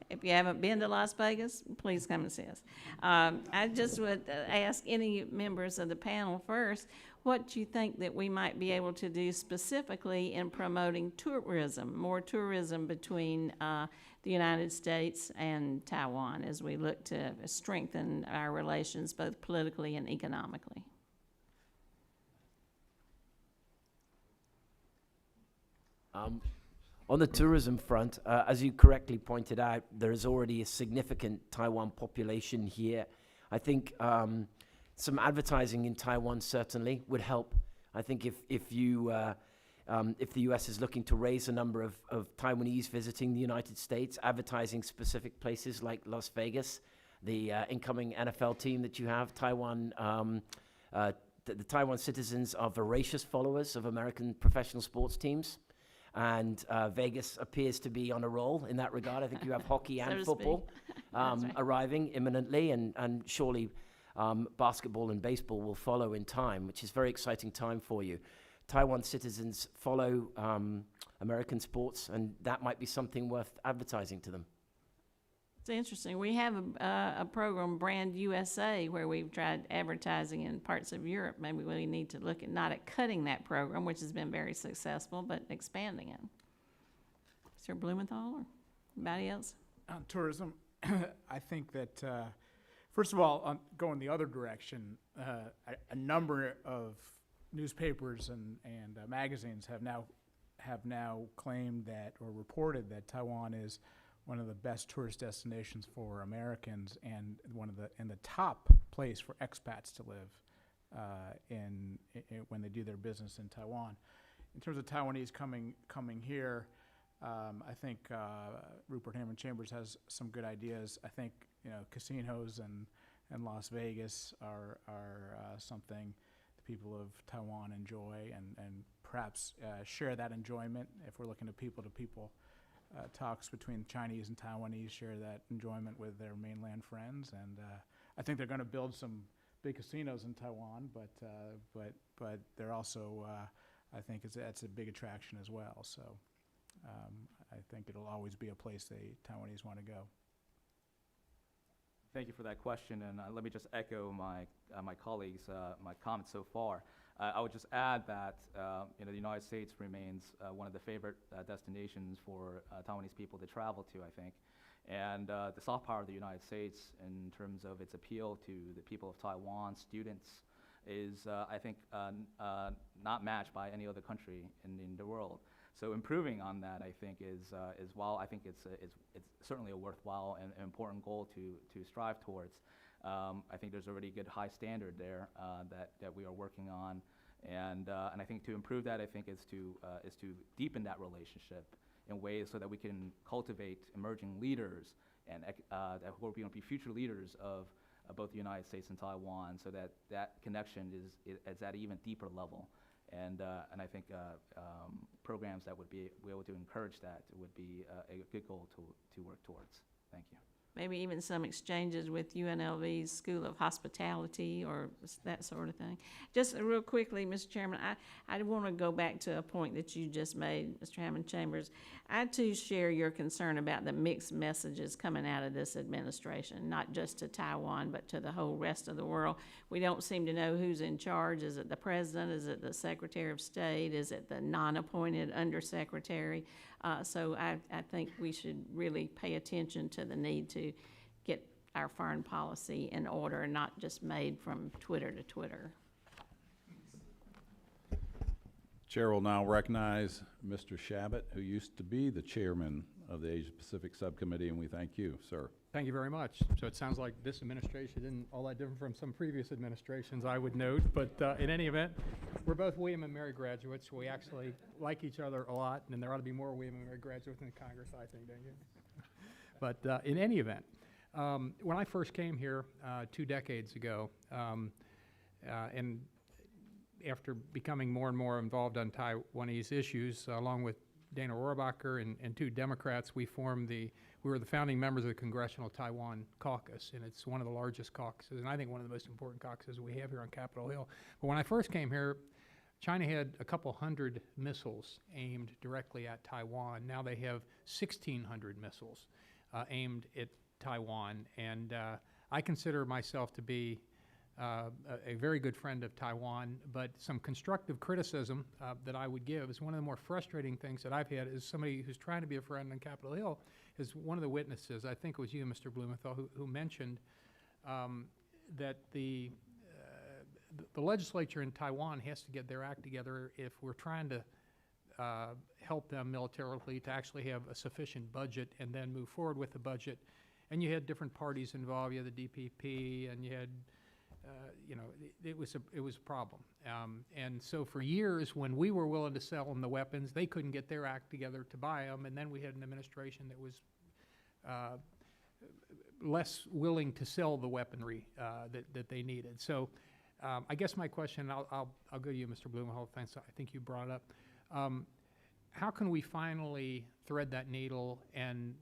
S10: If you haven't been to Las Vegas, please come and see us. I just would ask any members of the panel first, what you think that we might be able to do specifically in promoting tourism, more tourism between the United States and Taiwan as we look to strengthen our relations both politically and economically.
S8: On the tourism front, as you correctly pointed out, there is already a significant Taiwan population here. I think some advertising in Taiwan certainly would help. I think if the U.S. is looking to raise a number of Taiwanese visiting the United States, advertising specific places like Las Vegas, the incoming NFL team that you have, Taiwan, the Taiwan citizens are voracious followers of American professional sports teams. And Vegas appears to be on a roll in that regard. I think you have hockey and football arriving imminently, and surely basketball and baseball will follow in time, which is a very exciting time for you. Taiwan citizens follow American sports, and that might be something worth advertising to them.
S10: It's interesting. We have a program, Brand USA, where we've tried advertising in parts of Europe. Maybe we need to look at not at cutting that program, which has been very successful, but expanding it. Sir Blumenthal or anybody else?
S7: Tourism, I think that, first of all, going the other direction, a number of newspapers and magazines have now claimed that, or reported that Taiwan is one of the best tourist destinations for Americans, and the top place for expats to live when they do their business in Taiwan. In terms of Taiwanese coming here, I think Rupert Hammond Chambers has some good ideas. I think casinos and Las Vegas are something the people of Taiwan enjoy, and perhaps share that enjoyment. If we're looking at people-to-people talks between Chinese and Taiwanese, share that enjoyment with their mainland friends, and I think they're going to build some big casinos in Taiwan, but they're also I think that's a big attraction as well. So I think it'll always be a place Taiwanese want to go.
S9: Thank you for that question, and let me just echo my colleagues' my comments so far. I would just add that the United States remains one of the favorite destinations for Taiwanese people to travel to, I think. And the soft power of the United States in terms of its appeal to the people of Taiwan, students, is, I think, not matched by any other country in the world. So improving on that, I think, is while I think it's certainly a worthwhile and important goal to strive towards. I think there's already a good high standard there that we are working on, and I think to improve that, I think is to deepen that relationship in ways so that we can cultivate emerging leaders and that will be future leaders of both the United States and Taiwan, so that connection is at an even deeper level, and I think programs that would be able to encourage that would be a good goal to work towards. Thank you.
S10: Maybe even some exchanges with UNLV's School of Hospitality or that sort of thing. Just real quickly, Mr. Chairman, I want to go back to a point that you just made, Mr. Hammond Chambers. I, too, share your concern about the mixed messages coming out of this administration, not just to Taiwan, but to the whole rest of the world. We don't seem to know who's in charge. Is it the president? Is it the Secretary of State? Is it the non-appointed undersecretary? So I think we should really pay attention to the need to get our foreign policy in order, not just made from Twitter to Twitter.
S2: Chair will now recognize Mr. Shabbat, who used to be the chairman of the Asia Pacific Subcommittee, and we thank you, sir.
S11: Thank you very much. So it sounds like this administration isn't all that different from some previous administrations, I would note. But in any event, we're both William and Mary graduates. We actually like each other a lot, and there ought to be more William and Mary graduates in Congress, I think, don't you? But in any event, when I first came here 2 decades ago, and after becoming more and more involved on Taiwanese issues, along with Dana Rohrabacher and two Democrats, we were the founding members of the Congressional Taiwan Caucus, and it's one of the largest caucuses, and I think one of the most important caucuses we have here on Capitol Hill. But when I first came here, China had a couple hundred missiles aimed directly at Taiwan. Now they have 1,600 missiles aimed at Taiwan, and I consider myself to be a very good friend of Taiwan, but some constructive criticism that I would give is one of the more frustrating things that I've had is somebody who's trying to be a friend on Capitol Hill is one of the witnesses, I think it was you, Mr. Blumenthal, who mentioned that the legislature in Taiwan has to get their act together if we're trying to help them militarily to actually have a sufficient budget and then move forward with the budget. And you had different parties involved. You had the DPP, and you had, it was a problem. And so for years, when we were willing to sell them the weapons, they couldn't get their act together to buy them. And then we had an administration that was less willing to sell the weaponry that they needed. So I guess my question, I'll go to you, Mr. Blumenthal. Thanks. I think you brought it up. How can we finally thread that needle and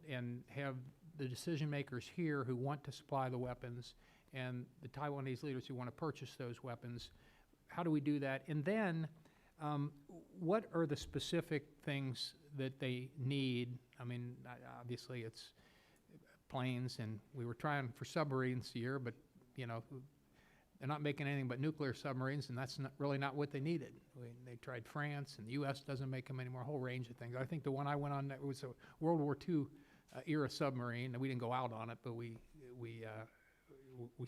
S11: have the decision makers here who want to supply the weapons and the Taiwanese leaders who want to purchase those weapons, how do we do that? And then what are the specific things that they need? I mean, obviously it's planes, and we were trying for submarines here, but they're not making anything but nuclear submarines, and that's really not what they needed. They tried France, and the U.S. doesn't make them anymore, a whole range of things. I think the one I went on, that was a World War II era submarine, and we didn't go out on it, but we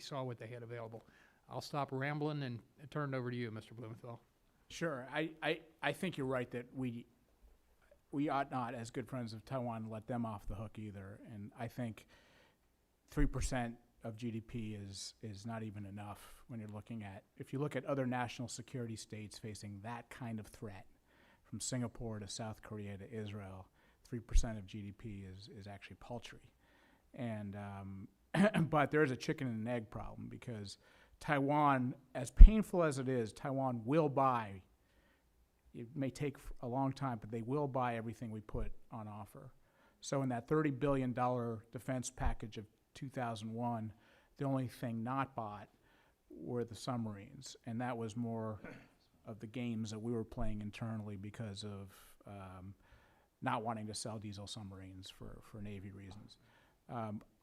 S11: saw what they had available. I'll stop rambling and turn it over to you, Mr. Blumenthal.
S7: Sure. I think you're right that we ought not, as good friends of Taiwan, let them off the hook either. And I think 3% of GDP is not even enough when you're looking at, if you look at other national security states facing that kind of threat, from Singapore to South Korea to Israel, 3% of GDP is actually paltry. And but there is a chicken and an egg problem, because Taiwan, as painful as it is, Taiwan will buy. It may take a long time, but they will buy everything we put on offer. So in that $30 billion defense package of 2001, the only thing not bought were the submarines, and that was more of the games that we were playing internally because of not wanting to sell diesel submarines for Navy reasons.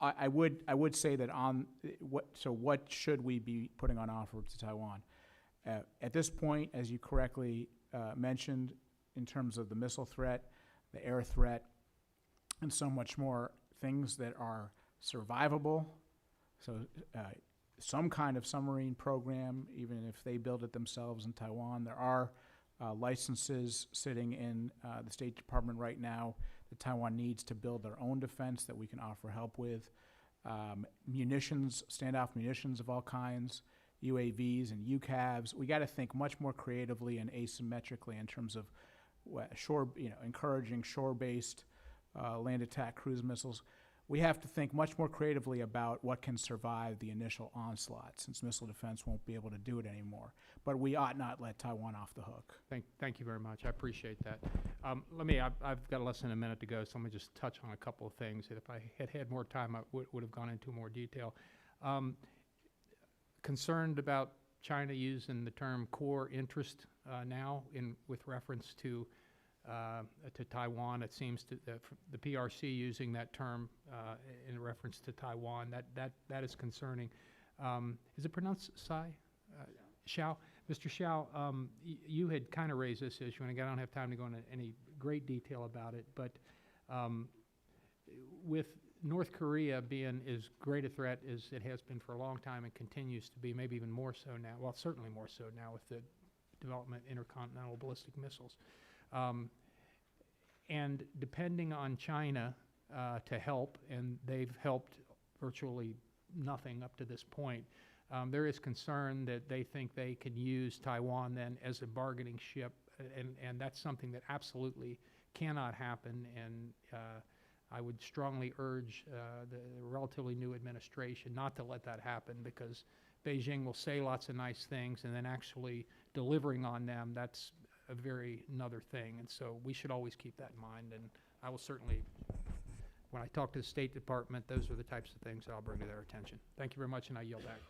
S7: I would say that what should we be putting on offer to Taiwan? At this point, as you correctly mentioned, in terms of the missile threat, the air threat, and so much more, things that are survivable. So some kind of submarine program, even if they build it themselves in Taiwan. There are licenses sitting in the State Department right now that Taiwan needs to build their own defense that we can offer help with. Munitions, standoff munitions of all kinds, UAVs and UCAVs. We got to think much more creatively and asymmetrically in terms of encouraging shore-based land attack cruise missiles. We have to think much more creatively about what can survive the initial onslaught, since missile defense won't be able to do it anymore. But we ought not let Taiwan off the hook.
S11: Thank you very much. I appreciate that. I've got less than a minute to go, so let me just touch on a couple of things that if I had more time, I would have gone into more detail. Concerned about China using the term core interest now with reference to Taiwan. It seems the PRC using that term in reference to Taiwan. That is concerning. Is it pronounced Sai? Xiao? Mr. Xiao, you had kind of raised this issue, and again, I don't have time to go into any great detail about it, but with North Korea being as great a threat as it has been for a long time and continues to be, maybe even more so now, well, certainly more so now with the development of intercontinental ballistic missiles. And depending on China to help, and they've helped virtually nothing up to this point, there is concern that they think they can use Taiwan then as a bargaining chip, and that's something that absolutely cannot happen, and I would strongly urge the relatively new administration not to let that happen, because Beijing will say lots of nice things, and then actually delivering on them, that's another thing. And so we should always keep that in mind. And I will certainly, when I talk to the State Department, those are the types of things that I'll bring to their attention. Thank you very much, and I yield back.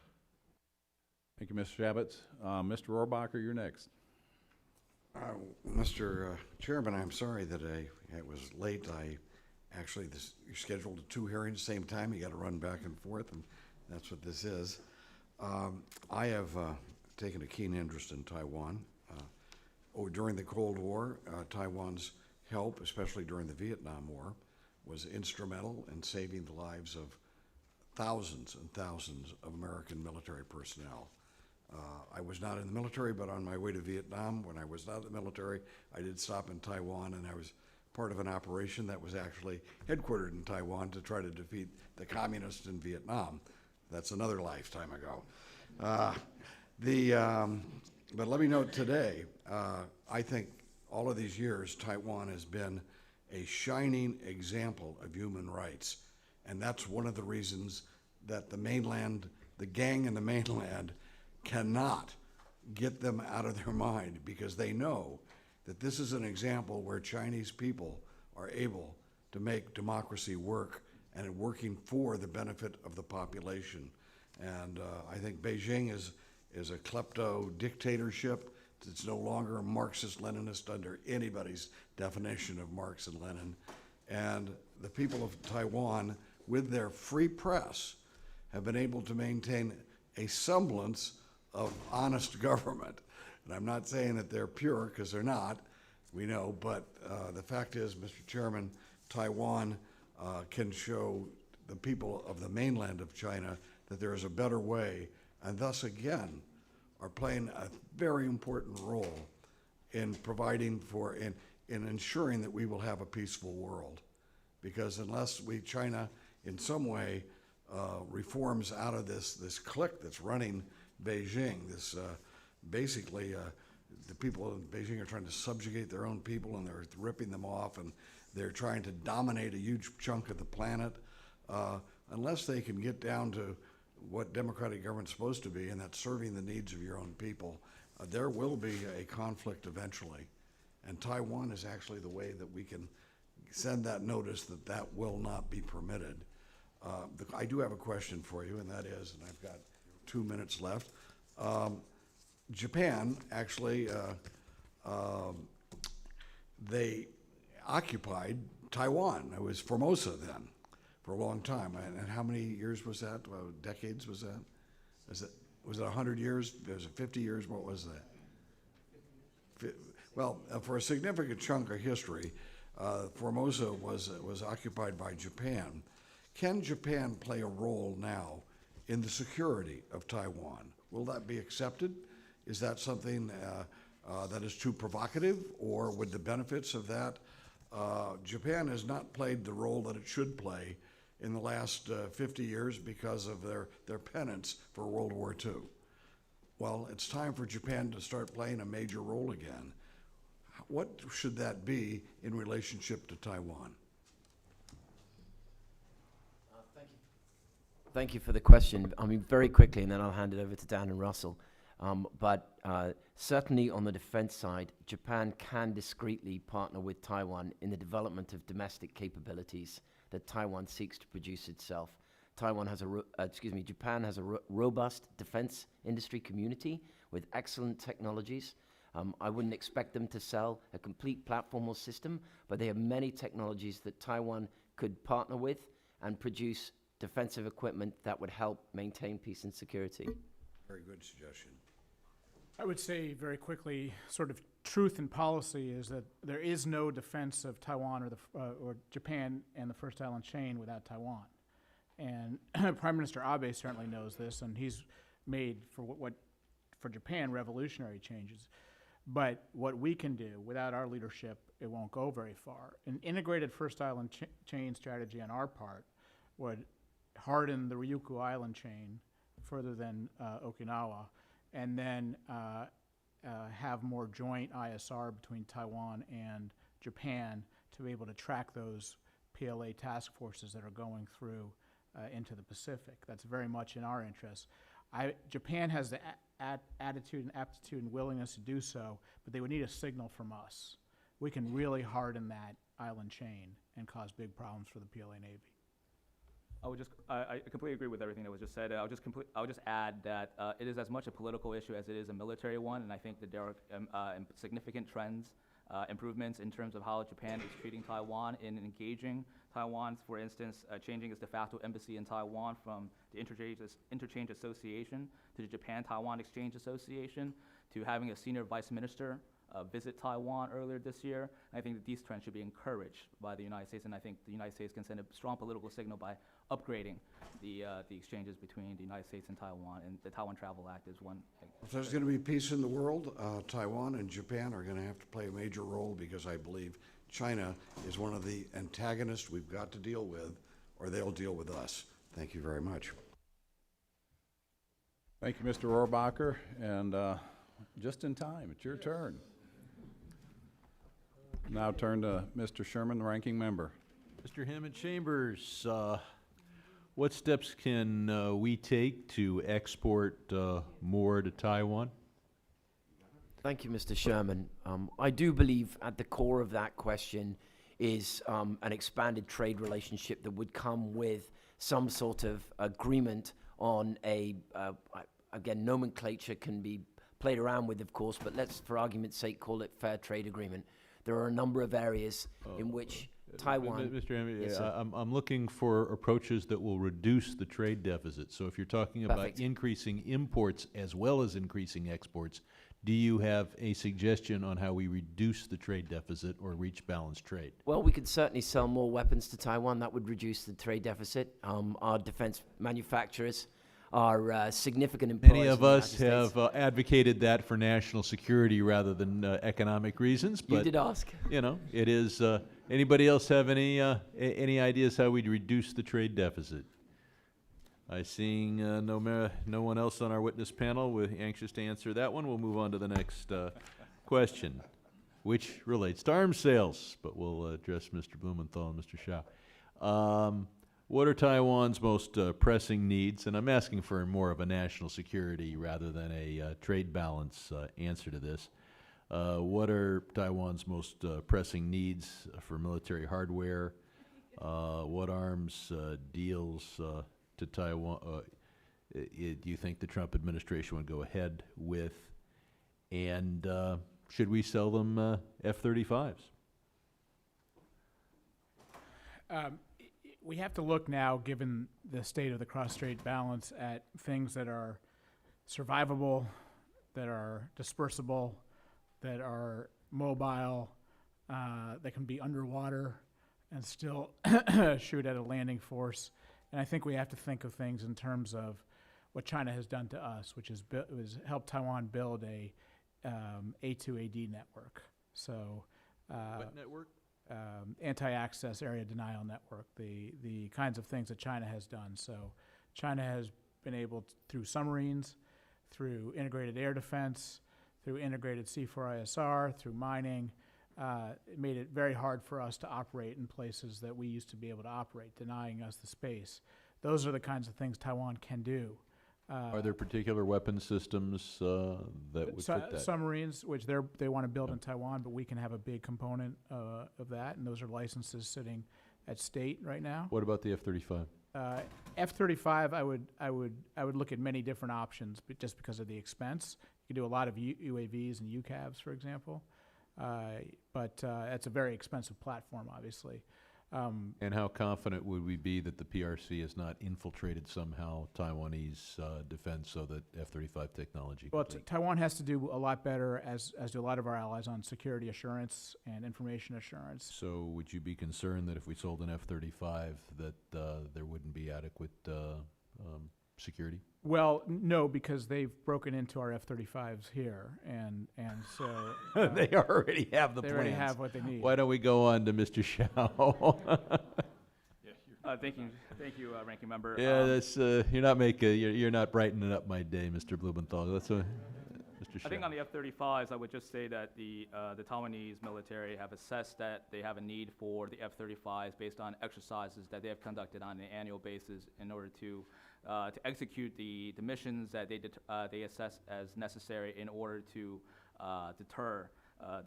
S2: Thank you, Mr. Shabbatz. Mr. Rohrbacher, you're next.
S12: Mr. Chairman, I'm sorry that it was late. You're scheduled 2 hearings same time. You got to run back and forth, and that's what this is. I have taken a keen interest in Taiwan. During the Cold War, Taiwan's help, especially during the Vietnam War, was instrumental in saving the lives of thousands and thousands of American military personnel. I was not in the military, but on my way to Vietnam, when I was not in the military, I did stop in Taiwan, and I was part of an operation that was actually headquartered in Taiwan to try to defeat the communists in Vietnam. That's another lifetime ago. But let me note today, I think all of these years, Taiwan has been a shining example of human rights. And that's one of the reasons that the mainland, the gang in the mainland, cannot get them out of their mind, because they know that this is an example where Chinese people are able to make democracy work, and working for the benefit of the population. And I think Beijing is a klepto dictatorship. It's no longer a Marxist-Leninist under anybody's definition of Marx and Lenin. And the people of Taiwan, with their free press, have been able to maintain a semblance of honest government. And I'm not saying that they're pure, because they're not, we know, but the fact is, Mr. Chairman, Taiwan can show the people of the mainland of China that there is a better way, and thus again are playing a very important role in providing for, in ensuring that we will have a peaceful world. Because unless China in some way reforms out of this clique that's running Beijing, basically the people in Beijing are trying to subjugate their own people, and they're ripping them off, and they're trying to dominate a huge chunk of the planet. Unless they can get down to what democratic government's supposed to be, and that's serving the needs of your own people, there will be a conflict eventually. And Taiwan is actually the way that we can send that notice that that will not be permitted. I do have a question for you, and that is, and I've got 2 minutes left. Japan actually, they occupied Taiwan. It was Formosa then for a long time. And how many years was that? Well, decades was that? Was it 100 years? Was it 50 years? What was that? Well, for a significant chunk of history, Formosa was occupied by Japan. Can Japan play a role now in the security of Taiwan? Will that be accepted? Is that something that is too provocative, or would the benefits of that? Japan has not played the role that it should play in the last 50 years because of their penance for World War II. Well, it's time for Japan to start playing a major role again. What should that be in relationship to Taiwan?
S8: Thank you for the question. I mean, very quickly, and then I'll hand it over to Dan and Russell. But certainly on the defense side, Japan can discreetly partner with Taiwan in the development of domestic capabilities that Taiwan seeks to produce itself. Japan has a robust defense industry community with excellent technologies. I wouldn't expect them to sell a complete platform or system, but they have many technologies that Taiwan could partner with and produce defensive equipment that would help maintain peace and security.
S12: Very good suggestion.
S7: I would say very quickly, sort of truth in policy is that there is no defense of Taiwan or Japan and the First Island chain without Taiwan. And Prime Minister Abe certainly knows this, and he's made for Japan revolutionary changes. But what we can do without our leadership, it won't go very far. An integrated First Island chain strategy on our part would harden the Ryukyu Island chain further than Okinawa, and then have more joint ISR between Taiwan and Japan to be able to track those PLA task forces that are going through into the Pacific. That's very much in our interest. Japan has the attitude and aptitude and willingness to do so, but they would need a signal from us. We can really harden that island chain and cause big problems for the PLA Navy.
S9: I completely agree with everything that was just said. I'll just add that it is as much a political issue as it is a military one, and I think that there are significant trends, improvements in terms of how Japan is treating Taiwan in engaging Taiwan. For instance, changing its de facto embassy in Taiwan from the Interchange Association to the Japan-Taiwan Exchange Association, to having a senior vice minister visit Taiwan earlier this year. And I think that these trends should be encouraged by the United States, and I think the United States can send a strong political signal by upgrading the exchanges between the United States and Taiwan, and the Taiwan Travel Act is one.
S12: If there's going to be peace in the world, Taiwan and Japan are going to have to play a major role, because I believe China is one of the antagonists we've got to deal with, or they'll deal with us. Thank you very much.
S2: Thank you, Mr. Rohrabacher, and just in time, it's your turn. Now turn to Mr. Sherman, the ranking member.
S1: Mr. Hammond Chambers, what steps can we take to export more to Taiwan?
S8: Thank you, Mr. Sherman. I do believe at the core of that question is an expanded trade relationship that would come with some sort of agreement on again, nomenclature can be played around with, of course, but let's, for argument's sake, call it fair trade agreement. There are a number of areas in which Taiwan...
S1: Mr. Hammond,
S8: Yes, sir.
S1: I'm looking for approaches that will reduce the trade deficit. So if you're talking about
S8: Perfect.
S1: increasing imports as well as increasing exports, do you have a suggestion on how we reduce the trade deficit or reach balanced trade?
S8: Well, we could certainly sell more weapons to Taiwan. That would reduce the trade deficit. Our defense manufacturers are significant employers.
S1: Many of
S8: in the
S1: us
S8: United States.
S1: have advocated that for national security rather than economic reasons. But
S8: You did ask.
S1: you know, it is. Anybody else have any ideas how we'd reduce the trade deficit? I seeing no one else on our witness panel. We're anxious to answer that one. We'll move on to the next question, which relates to arms sales, but we'll address Mr. Blumenthal and Mr. Shao. What are Taiwan's most pressing needs? And I'm asking for more of a national security rather than a trade balance answer to this. What are Taiwan's most pressing needs for military hardware? What arms deals to Taiwan do you think the Trump administration would go ahead with? And should we sell them F-35s?
S7: We have to look now, given the state of the cross-strait balance, at things that are survivable, that are dispersible, that are mobile, that can be underwater and still shoot at a landing force. And I think we have to think of things in terms of what China has done to us, which is help Taiwan build a A2AD network. So
S1: What network?
S7: Anti-access area denial network, the kinds of things that China has done. So China has been able, through submarines, through integrated air defense, through integrated C4ISR, through mining, it made it very hard for us to operate in places that we used to be able to operate, denying us the space. Those are the kinds of things Taiwan can do.
S1: Are there particular weapon systems that would fit that?
S7: Submarines, which they want to build in Taiwan, but we can have a big component of that, and those are licenses sitting at state right now.
S1: What about the F-35?
S7: F-35, I would look at many different options, but just because of the expense. You can do a lot of UAVs and UCAVs, for example, but it's a very expensive platform, obviously.
S1: And how confident would we be that the PRC has not infiltrated somehow Taiwanese defense so that F-35 technology
S7: Well,
S1: could leak?
S7: Taiwan has to do a lot better, as do a lot of our allies, on security assurance and information assurance.
S1: So would you be concerned that if we sold an F-35 that there wouldn't be adequate security?
S7: Well, no, because they've broken into our F-35s here, and so
S1: They already have the
S7: they
S1: plans.
S7: already have what they need.
S1: Why don't we go on to Mr. Shao?
S9: Thank you, Ranking Member.
S1: Yeah, that's you're not brightening up my day, Mr. Blumenthal. That's Mr.
S9: I think on the F-35s, I would just say that the Taiwanese military have assessed that they have a need for the F-35s based on exercises that they have conducted on an annual basis in order to execute the missions that they assess as necessary in order to deter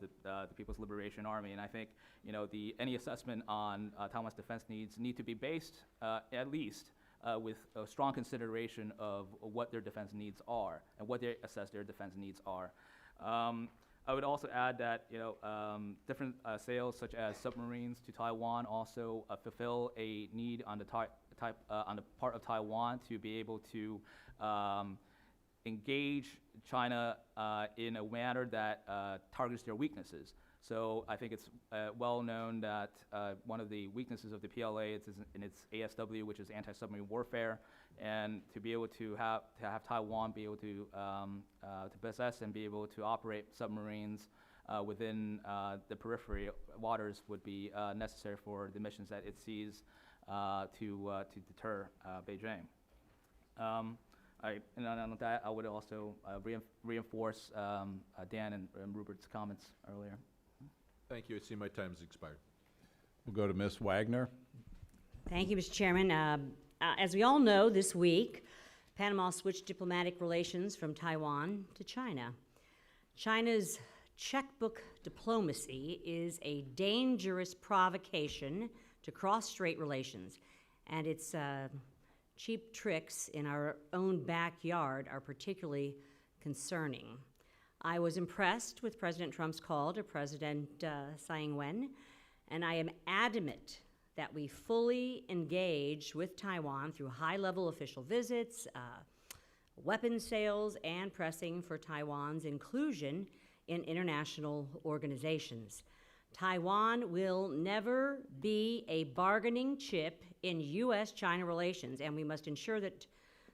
S9: the People's Liberation Army. And I think, you know, any assessment on Taiwan's defense needs need to be based at least with a strong consideration of what their defense needs are and what they assess their defense needs are. I would also add that, you know, different sales such as submarines to Taiwan also fulfill a need on the on the part of Taiwan to be able to engage China in a manner that targets their weaknesses. So I think it's well known that one of the weaknesses of the PLA is in its ASW, which is anti-submarine warfare, and to be able to have Taiwan be able to possess and be able to operate submarines within the periphery waters would be necessary for the missions that it sees to deter Beijing. And on that, I would also reinforce Dan and Rupert's comments earlier.
S1: Thank you. I see my time has expired.
S2: We'll go to Ms. Wagner.
S3: Thank you, Mr. Chairman. As we all know, this week, Panama switched diplomatic relations from Taiwan to China. China's checkbook diplomacy is a dangerous provocation to cross-strait relations, and its cheap tricks in our own backyard are particularly concerning. I was impressed with President Trump's call to President Tsai Ing-wen, and I am adamant that we fully engage with Taiwan through high-level official visits, weapons sales, and pressing for Taiwan's inclusion in international organizations. Taiwan will never be a bargaining chip in U.S.-China relations, and we must ensure that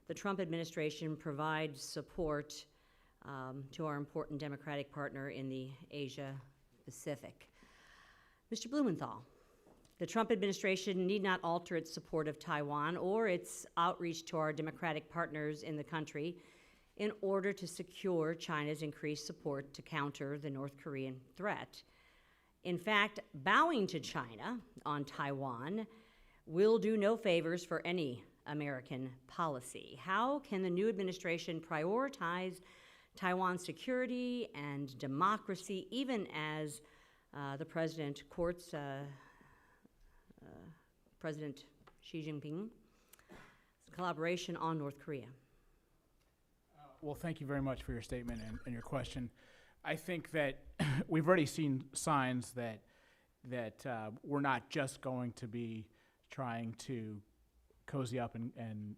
S3: the Trump administration provides support to our important democratic partner in the Asia-Pacific. Mr. Blumenthal, the Trump administration need not alter its support of Taiwan or its outreach to our democratic partners in the country in order to secure China's increased support to counter the North Korean threat. In fact, bowing to China on Taiwan will do no favors for any American policy. How can the new administration prioritize Taiwan's security and democracy, even as the president courts President Xi Jinping's collaboration on North Korea?
S7: Well, thank you very much for your statement and your question. I think that we've already seen signs that we're not just going to be trying to cozy up and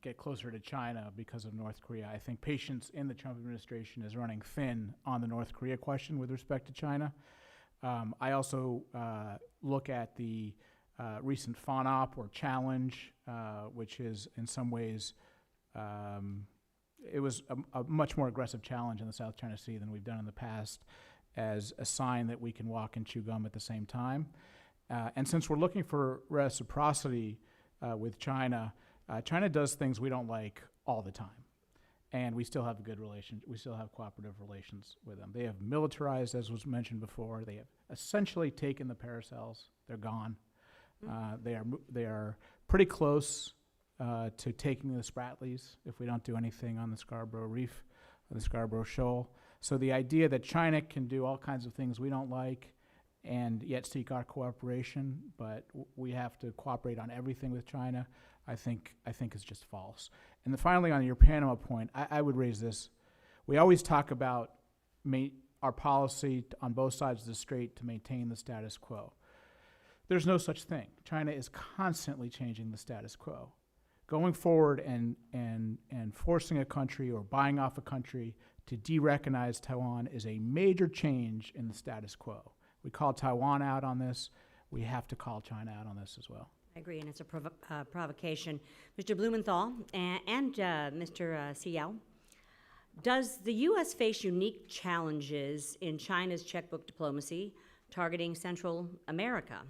S7: get closer to China because of North Korea. I think patience in the Trump administration is running thin on the North Korea question with respect to China. I also look at the recent FONOP or challenge, which is in some ways, it was a much more aggressive challenge in the South China Sea than we've done in the past, as a sign that we can walk and chew gum at the same time. And since we're looking for reciprocity with China, China does things we don't like all the time. And we still have a good relation. We still have cooperative relations with them. They have militarized, as was mentioned before. They have essentially taken the paracels. They're gone. They are pretty close to taking the Spratlys if we don't do anything on the Scarborough Reef, or the Scarborough Shoal. So the idea that China can do all kinds of things we don't like and yet seek our cooperation, but we have to cooperate on everything with China, I think is just false. And then finally, on your Panama point, I would raise this. We always talk about our policy on both sides of the strait to maintain the status quo. There's no such thing. China is constantly changing the status quo. Going forward and forcing a country or buying off a country to de-recognize Taiwan is a major change in the status quo. We call Taiwan out on this. We have to call China out on this as well.
S3: I agree, and it's a provocation. Mr. Blumenthal and Mr. Xiao, does the U.S. face unique challenges in China's checkbook diplomacy targeting Central America,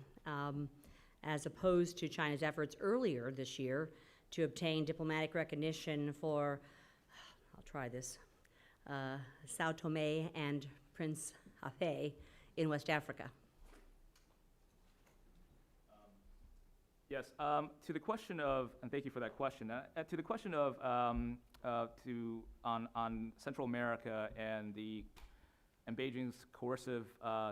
S3: as opposed to China's efforts earlier this year to obtain diplomatic recognition for, I'll try this, Sao Tome and Prince Hafe in West Africa.
S9: Yes, to the question of, and thank you for that question. To the question of on Central America and Beijing's coercive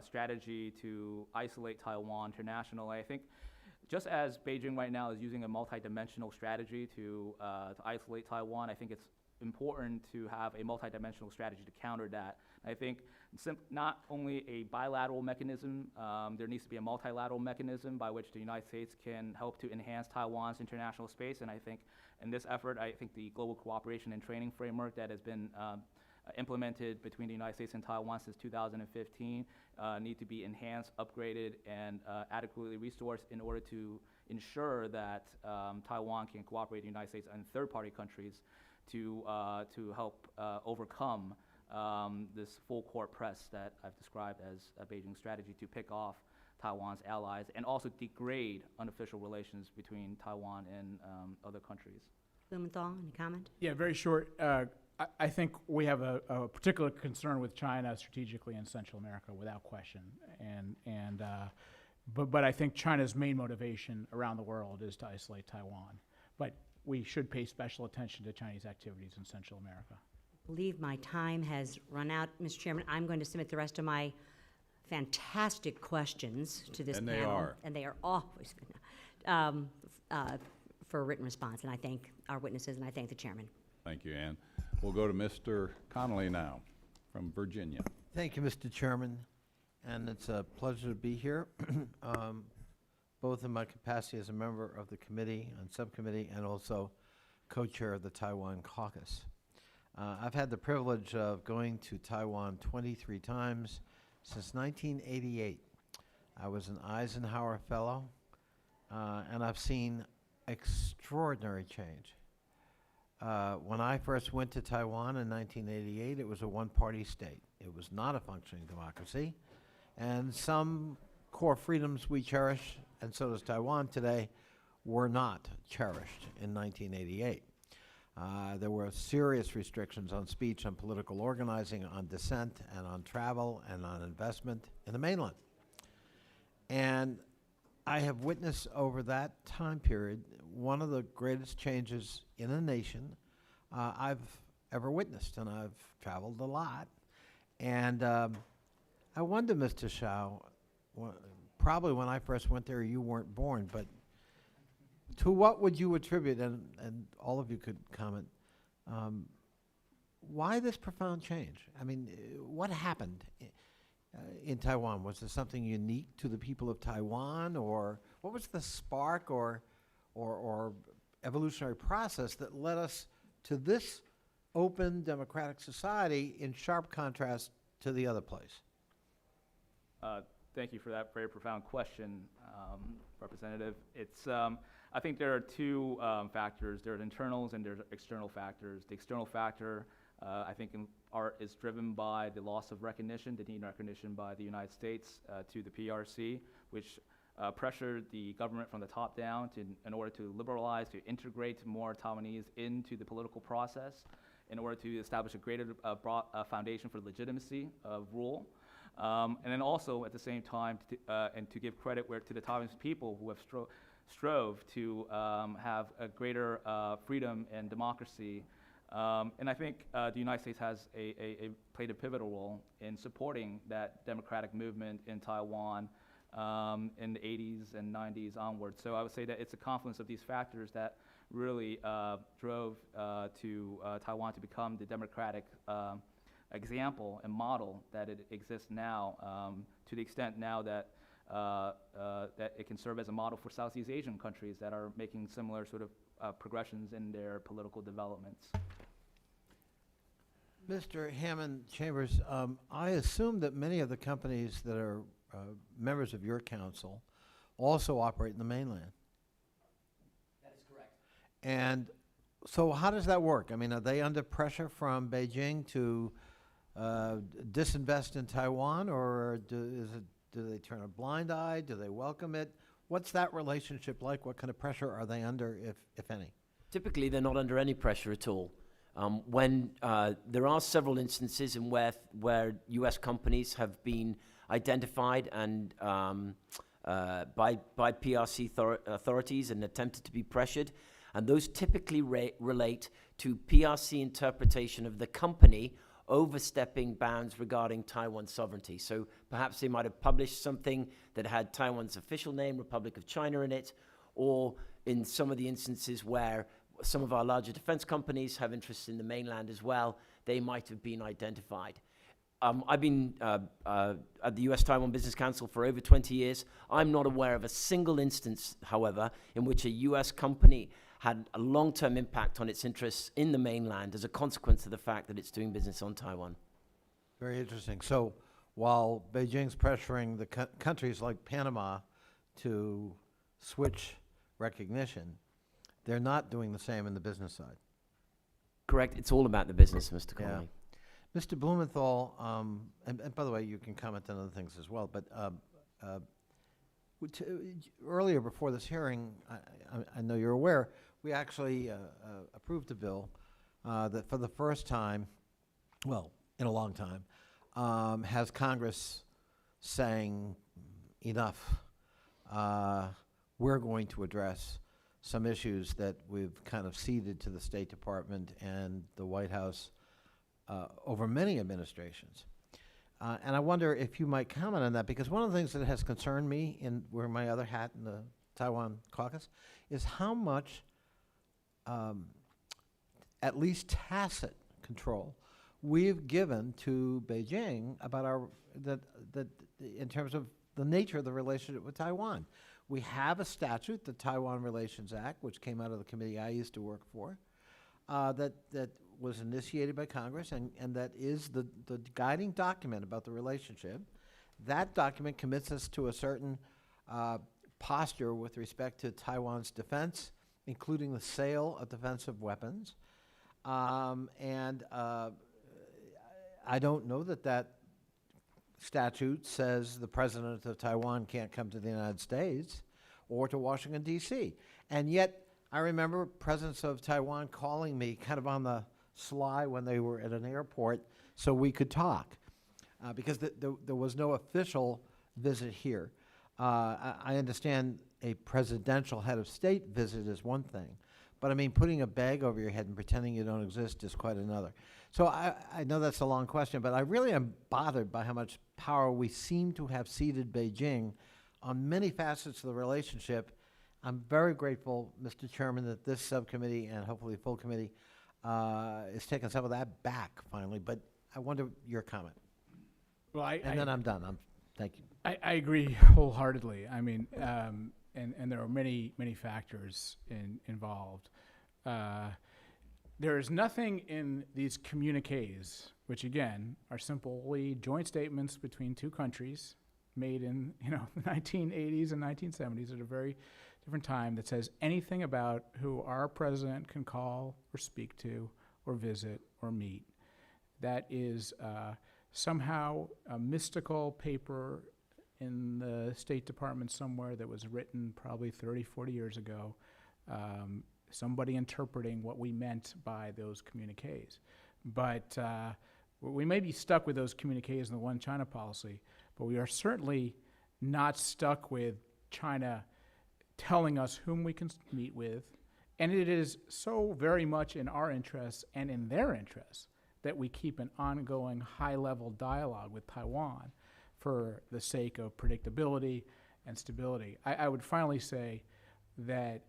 S9: strategy to isolate Taiwan internationally, I think just as Beijing right now is using a multidimensional strategy to isolate Taiwan, I think it's important to have a multidimensional strategy to counter that. I think not only a bilateral mechanism, there needs to be a multilateral mechanism by which the United States can help to enhance Taiwan's international space. And I think in this effort, I think the global cooperation and training framework that has been implemented between the United States and Taiwan since 2015 need to be enhanced, upgraded, and adequately resourced in order to ensure that Taiwan can cooperate with the United States and third-party countries to help overcome this full court press that I've described as a Beijing strategy to pick off Taiwan's allies and also degrade unofficial relations between Taiwan and other countries.
S3: Blumenthal, any comment?
S7: Yeah, very short. I think we have a particular concern with China strategically in Central America, without question. But I think China's main motivation around the world is to isolate Taiwan. But we should pay special attention to Chinese activities in Central America.
S3: I believe my time has run out, Mr. Chairman. I'm going to submit the rest of my fantastic questions to this
S2: And
S3: panel.
S2: they are.
S3: And they are always for a written response. And I thank our witnesses and I thank the chairman.
S2: Thank you, Ann. We'll go to Mr. Connolly now from Virginia.
S13: Thank you, Mr. Chairman, and it's a pleasure to be here, both in my capacity as a member of the committee and subcommittee and also co-chair of the Taiwan caucus. I've had the privilege of going to Taiwan 23 times since 1988. I was an Eisenhower Fellow, and I've seen extraordinary change. When I first went to Taiwan in 1988, it was a one-party state. It was not a functioning democracy, and some core freedoms we cherish, and so does Taiwan today, were not cherished in 1988. There were serious restrictions on speech, on political organizing, on dissent, and on travel, and on investment in the mainland. And I have witnessed over that time period one of the greatest changes in a nation I've ever witnessed, and I've traveled a lot. And I wonder, Mr. Shao, probably when I first went there you weren't born, but to what would you attribute, and all of you could comment, why this profound change? I mean, what happened in Taiwan? Was there something unique to the people of Taiwan, or what was the spark or evolutionary process that led us to this open democratic society in sharp contrast to the other place?
S9: Thank you for that very profound question, Representative. I think there are two factors. There are internals and there's external factors. The external factor, I think, is driven by the loss of recognition, the need recognition by the United States to the PRC, which pressured the government from the top down in order to liberalize, to integrate more Taiwanese into the political process, in order to establish a greater foundation for legitimacy of rule. And then also at the same time, and to give credit to the Taiwanese people who have strove to have a greater freedom and democracy. And I think the United States has played a pivotal role in supporting that democratic movement in Taiwan in the 80s and 90s onwards. So I would say that it's a confluence of these factors that really drove to Taiwan to become the democratic example and model that it exists now, to the extent now that that it can serve as a model for Southeast Asian countries that are making similar sort of progressions in their political developments.
S13: Mr. Hammond Chambers, I assume that many of the companies that are members of your council also operate in the mainland.
S8: That is correct.
S13: And so how does that work? I mean, are they under pressure from Beijing to disinvest in Taiwan, or do they turn a blind eye? Do they welcome it? What's that relationship like? What kind of pressure are they under, if any?
S8: Typically, they're not under any pressure at all. When there are several instances in where U.S. companies have been identified and by PRC authorities and attempted to be pressured, and those typically relate to PRC interpretation of the company overstepping bounds regarding Taiwan sovereignty. So perhaps they might have published something that had Taiwan's official name, Republic of China, in it, or in some of the instances where some of our larger defense companies have interests in the mainland as well, they might have been identified. I've been at the U.S. Taiwan Business Council for over 20 years. I'm not aware of a single instance, however, in which a U.S. company had a long-term impact on its interests in the mainland as a consequence of the fact that it's doing business on Taiwan.
S13: Very interesting. So while Beijing's pressuring the countries like Panama to switch recognition, they're not doing the same in the business side.
S8: Correct. It's all about the business, Mr. Connolly.
S13: Mr. Blumenthal, and by the way, you can comment on other things as well, but earlier before this hearing, I know you're aware, we actually approved a bill that for the first time, well, in a long time, has Congress saying, enough, we're going to address some issues that we've kind of ceded to the State Department and the White House over many administrations. And I wonder if you might comment on that, because one of the things that has concerned me in wearing my other hat in the Taiwan caucus is how much, at least tacit control, we've given to Beijing about that in terms of the nature of the relationship with Taiwan. We have a statute, the Taiwan Relations Act, which came out of the committee I used to work for, that was initiated by Congress and that is the guiding document about the relationship. That document commits us to a certain posture with respect to Taiwan's defense, including the sale of defensive weapons. And I don't know that statute says the president of Taiwan can't come to the United States or to Washington, D.C. And yet, I remember presidents of Taiwan calling me kind of on the sly when they were at an airport so we could talk, because there was no official visit here. I understand a presidential head of state visit is one thing, but I mean, putting a bag over your head and pretending you don't exist is quite another. So I know that's a long question, but I really am bothered by how much power we seem to have ceded Beijing on many facets of the relationship. I'm very grateful, Mr. Chairman, that this subcommittee and hopefully full committee is taking some of that back finally, but I wonder your comment.
S7: Well,
S13: then I'm done. Thank you.
S7: I agree wholeheartedly. I mean, and there are many factors involved. There is nothing in these communiques, which again are simply joint statements between two countries made in the 1980s and 1970s at a very different time, that says anything about who our president can call or speak to or visit or meet. That is somehow a mystical paper in the State Department somewhere that was written probably 30, 40 years ago, somebody interpreting what we meant by those communiques. But we may be stuck with those communiques in the one China policy, but we are certainly not stuck with China telling us whom we can meet with. And it is so very much in our interests and in their interests that we keep an ongoing high-level dialogue with Taiwan for the sake of predictability and stability. I would finally say that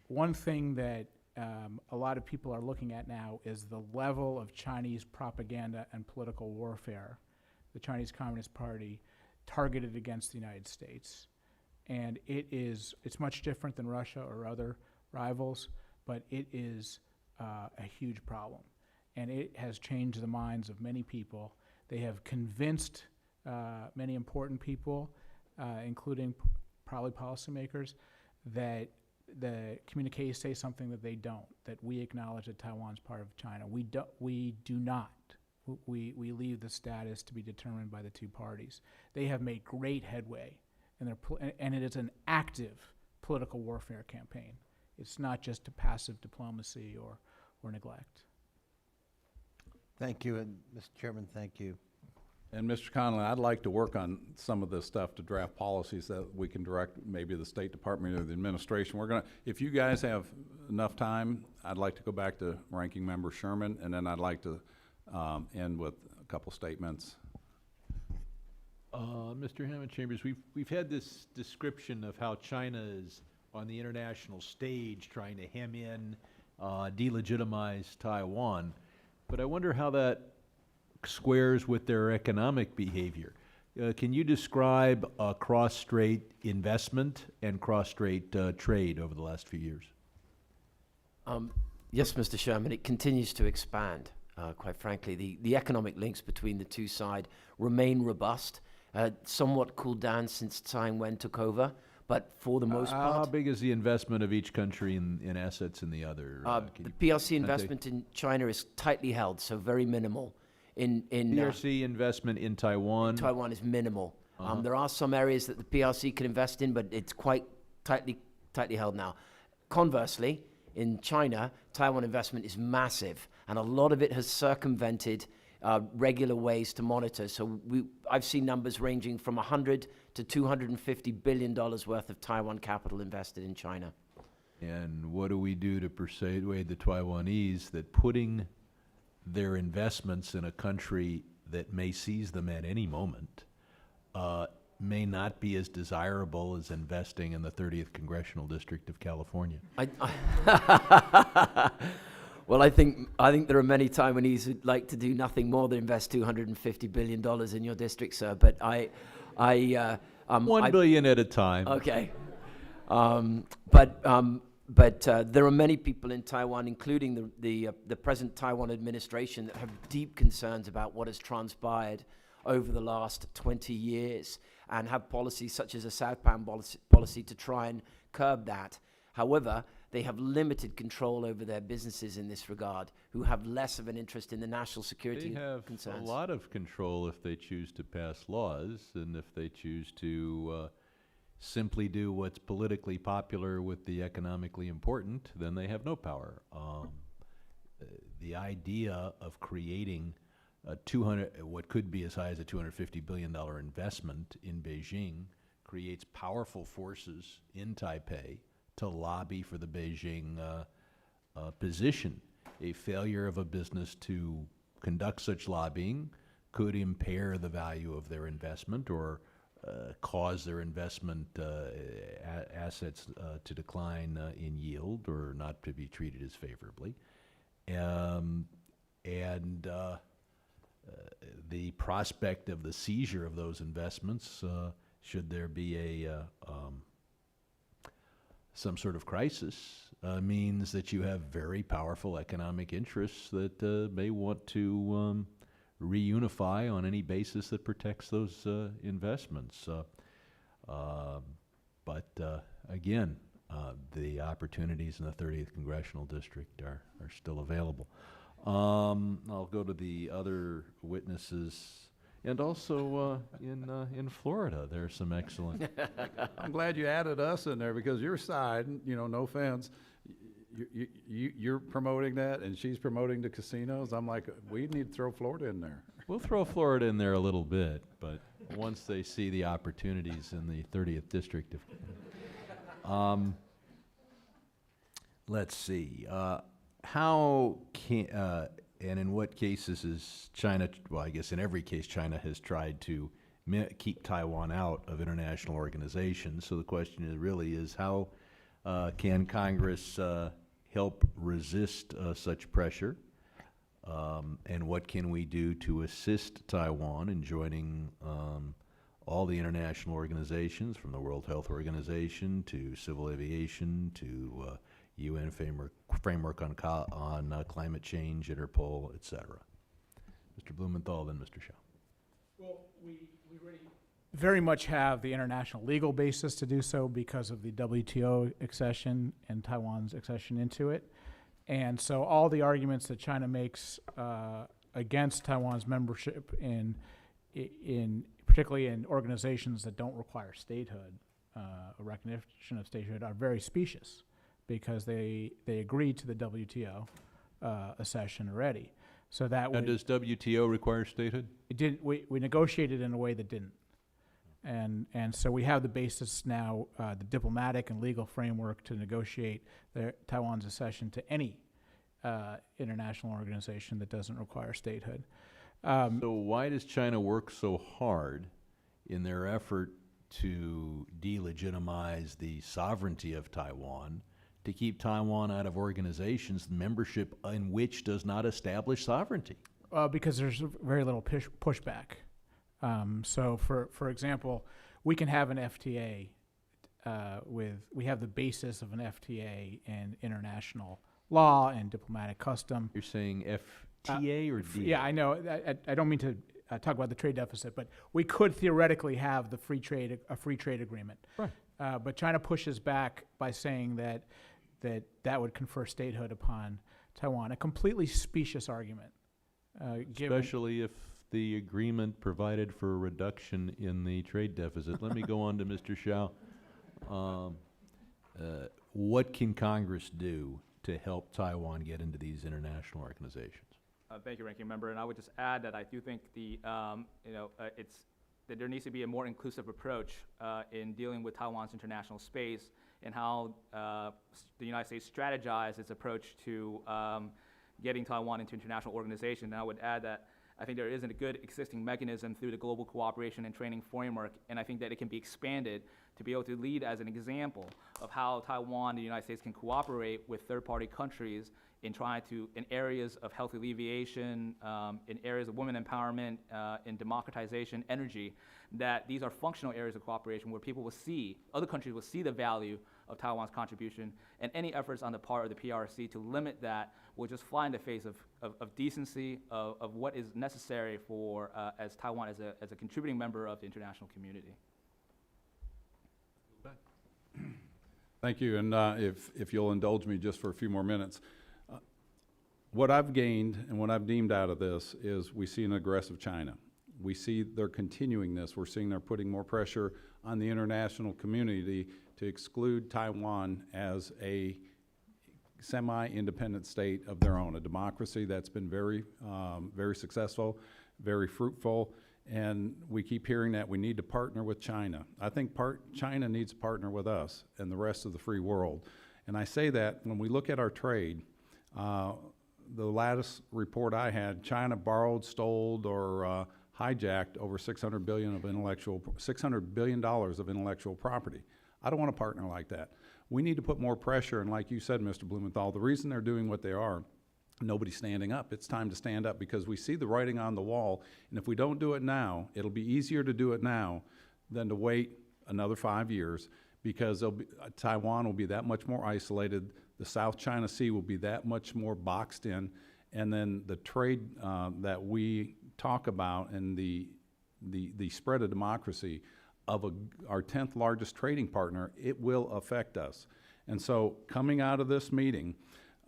S7: one thing that a lot of people are looking at now is the level of Chinese propaganda and political warfare, the Chinese Communist Party targeted against the United States. And it's much different than Russia or other rivals, but it is a huge problem. And it has changed the minds of many people. They have convinced many important people, including probably policymakers, that the communiques say something that they don't, that we acknowledge that Taiwan's part of China. We do not. We leave the status to be determined by the two parties. They have made great headway, and it is an active political warfare campaign. It's not just a passive diplomacy or neglect.
S13: Thank you, and Mr. Chairman, thank you.
S2: And Mr. Conley, I'd like to work on some of this stuff to draft policies that we can direct maybe the State Department or the administration. We're gonna, if you guys have enough time, I'd like to go back to Ranking Member Sherman, and then I'd like to end with a couple statements.
S1: Mr. Hammond Chambers, we've had this description of how China is on the international stage trying to hem in, delegitimize Taiwan, but I wonder how that squares with their economic behavior. Can you describe cross-strait investment and cross-strait trade over the last few years?
S8: Yes, Mr. Sherman, it continues to expand. Quite frankly, the economic links between the two sides remain robust, somewhat cooled down since Taiwan took over, but for the most part...
S1: How big is the investment of each country in assets in the other?
S8: The PRC investment in China is tightly held, so very minimal.
S1: PRC investment in Taiwan?
S8: Taiwan is minimal. There are some areas that the PRC can invest in, but it's quite tightly held now. Conversely, in China, Taiwan investment is massive, and a lot of it has circumvented regular ways to monitor. So I've seen numbers ranging from $100 to $250 billion worth of Taiwan capital invested in China.
S1: And what do we do to persuade the Taiwanese that putting their investments in a country that may seize them at any moment may not be as desirable as investing in the 30th Congressional District of California?
S8: Well, I think there are many Taiwanese who'd like to do nothing more than invest $250 billion in your district, sir. But
S1: $1 billion at a time.
S8: Okay. But there are many people in Taiwan, including the present Taiwan administration, that have deep concerns about what has transpired over the last 20 years and have policies such as a southbound policy to try and curb that. However, they have limited control over their businesses in this regard, who have less of an interest in the national security concerns.
S1: They have a lot of control if they choose to pass laws, and if they choose to simply do what's politically popular with the economically important, then they have no power. The idea of creating what could be as high as a $250 billion investment in Beijing creates powerful forces in Taipei to lobby for the Beijing position. A failure of a business to conduct such lobbying could impair the value of their investment or cause their investment assets to decline in yield or not to be treated as favorably. The prospect of the seizure of those investments, should there be some sort of crisis, means that you have very powerful economic interests that may want to reunify on any basis that protects those investments. Again, the opportunities in the 30th Congressional District are still available. I'll go to the other witnesses. And also in Florida, there's some excellent.
S2: I'm glad you added us in there, because your side, no offense, you're promoting that and she's promoting the casinos. I'm like, we need to throw Florida in there.
S1: We'll throw Florida in there a little bit, but once they see the opportunities in the 30th District let's see. How can, and in what cases is China, well, I guess in every case, China has tried to keep Taiwan out of international organizations. So the question is how can Congress help resist such pressure? And what can we do to assist Taiwan in joining all the international organizations, from the World Health Organization to Civil Aviation to UN framework on climate change, Interpol, et cetera? Mr. Blumenthal, then Mr. Shaw.
S7: Well, we really very much have the international legal basis to do so because of the WTO accession and Taiwan's accession into it. And so all the arguments that China makes against Taiwan's membership in particularly in organizations that don't require statehood, a recognition of statehood, are very specious, because they agreed to the WTO accession already. So that
S1: Now,
S7: would,
S1: does WTO require statehood?
S7: it didn't, we negotiated in a way that didn't. And so we have the basis now, the diplomatic and legal framework to negotiate Taiwan's accession to any international organization that doesn't require statehood.
S1: So why does China work so hard in their effort to delegitimize the sovereignty of Taiwan, to keep Taiwan out of organizations, membership in which does not establish sovereignty?
S7: Because there's very little pushback. So for example, we can have an FTA we have the basis of an FTA in international law and diplomatic custom.
S1: You're saying FTA or D?
S7: Yeah, I know. I don't mean to talk about the trade deficit, but we could theoretically have a free trade agreement.
S1: Right.
S7: But China pushes back by saying that would confer statehood upon Taiwan. A completely specious argument.
S1: Especially if the agreement provided for a reduction in the trade deficit. Let me go on to Mr. Shao. What can Congress do to help Taiwan get into these international organizations?
S9: Thank you, Ranking Member. And I would just add that I do think that there needs to be a more inclusive approach in dealing with Taiwan's international space and how the United States strategized its approach to getting Taiwan into international organizations. And I would add that I think there isn't a good existing mechanism through the Global Cooperation and Training Framework, and I think that it can be expanded to be able to lead as an example of how Taiwan and the United States can cooperate with third-party countries in areas of health alleviation, in areas of women empowerment, in democratization, energy, that these are functional areas of cooperation where other countries will see the value of Taiwan's contribution, and any efforts on the part of the PRC to limit that will just fly in the face of decency, of what is necessary for, as Taiwan as a contributing member of the international community.
S2: Thank you, and if you'll indulge me just for a few more minutes. What I've gained and what I've deemed out of this is we see an aggressive China. We see they're continuing this. We're seeing they're putting more pressure on the international community to exclude Taiwan as a semi-independent state of their own, a democracy that's been very, very successful, very fruitful, and we keep hearing that we need to partner with China. I think China needs to partner with us and the rest of the free world. And I say that when we look at our trade, the latest report I had, China borrowed, stole, or hijacked over $600 billion of $600 billion of intellectual property. I don't want a partner like that. We need to put more pressure, and like you said, Mr. Blumenthal, the reason they're doing what they are, nobody's standing up. It's time to stand up because we see the writing on the wall, and if we don't do it now, it'll be easier to do it now than to wait another 5 years because Taiwan will be that much more isolated, the South China Sea will be that much more boxed in, and then the trade that we talk about and the spread of democracy of our 10th largest trading partner, it will affect us. And so coming out of this meeting,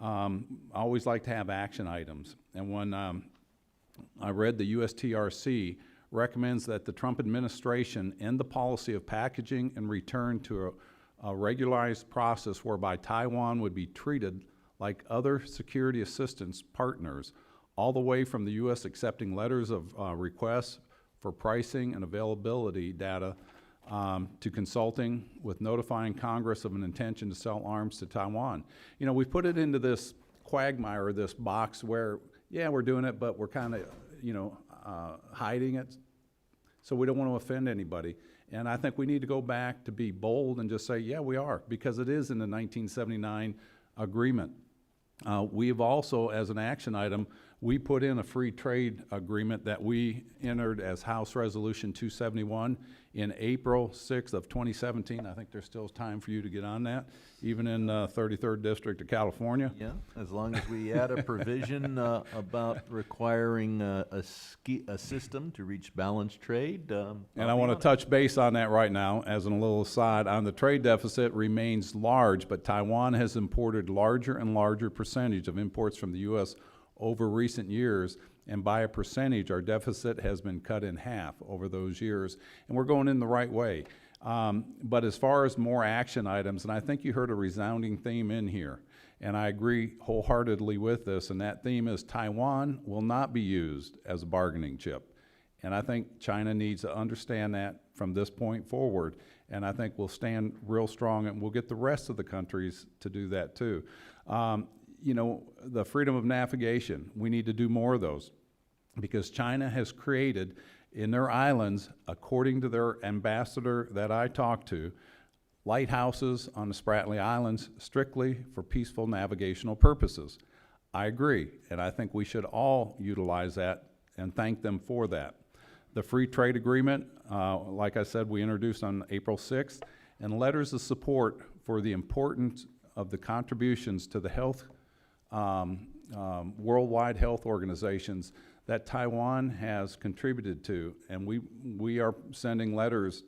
S2: I always like to have action items. And when I read the U.S. TRC recommends that the Trump administration end the policy of packaging and return to a regularized process whereby Taiwan would be treated like other security assistance partners, all the way from the U.S. accepting letters of requests for pricing and availability data to consulting with notifying Congress of an intention to sell arms to Taiwan. You know, we put it into this quagmire, this box where, yeah, we're doing it, but we're kind of, hiding it. So we don't want to offend anybody. And I think we need to go back to be bold and just say, yeah, we are, because it is in the 1979 agreement. We've also, as an action item, we put in a free trade agreement that we entered as House Resolution 271 in April 6th of 2017. I think there's still time for you to get on that, even in 33rd District of California.
S1: Yeah, as long as we add a provision about requiring a system to reach balanced trade.
S2: And I want to touch base on that right now as a little aside. On the trade deficit remains large, but Taiwan has imported larger and larger percentage of imports from the U.S. over recent years, and by a percentage, our deficit has been cut in half over those years, and we're going in the right way. But as far as more action items, and I think you heard a resounding theme in here, And I agree wholeheartedly with this, and that theme is Taiwan will not be used as a bargaining chip. And I think China needs to understand that from this point forward, and I think we'll stand real strong, and we'll get the rest of the countries to do that too. You know, the freedom of navigation, we need to do more of those, because China has created in their islands, according to their ambassador that I talked to, lighthouses on the Spratly Islands strictly for peaceful navigational purposes. I agree, and I think we should all utilize that and thank them for that. The free trade agreement, like I said, we introduced on April 6th, and letters of support for the importance of the contributions to the health, worldwide health organizations that Taiwan has contributed to, and we are sending letters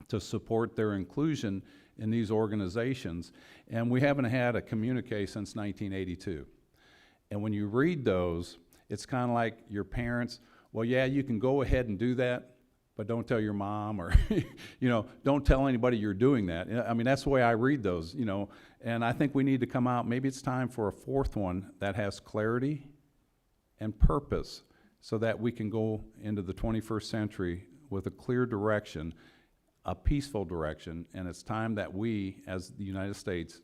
S2: to support their inclusion in these organizations, and we haven't had a communique since 1982. And when you read those, it's kind of like your parents, well, yeah, you can go ahead and do that, but don't tell your mom, or you know, don't tell anybody you're doing that. I mean, that's the way I read those, you know, and I think we need to come out, maybe it's time for a fourth one that has clarity and purpose, so that we can go into the 21st century with a clear direction, a peaceful direction, and it's time that we, as the United States,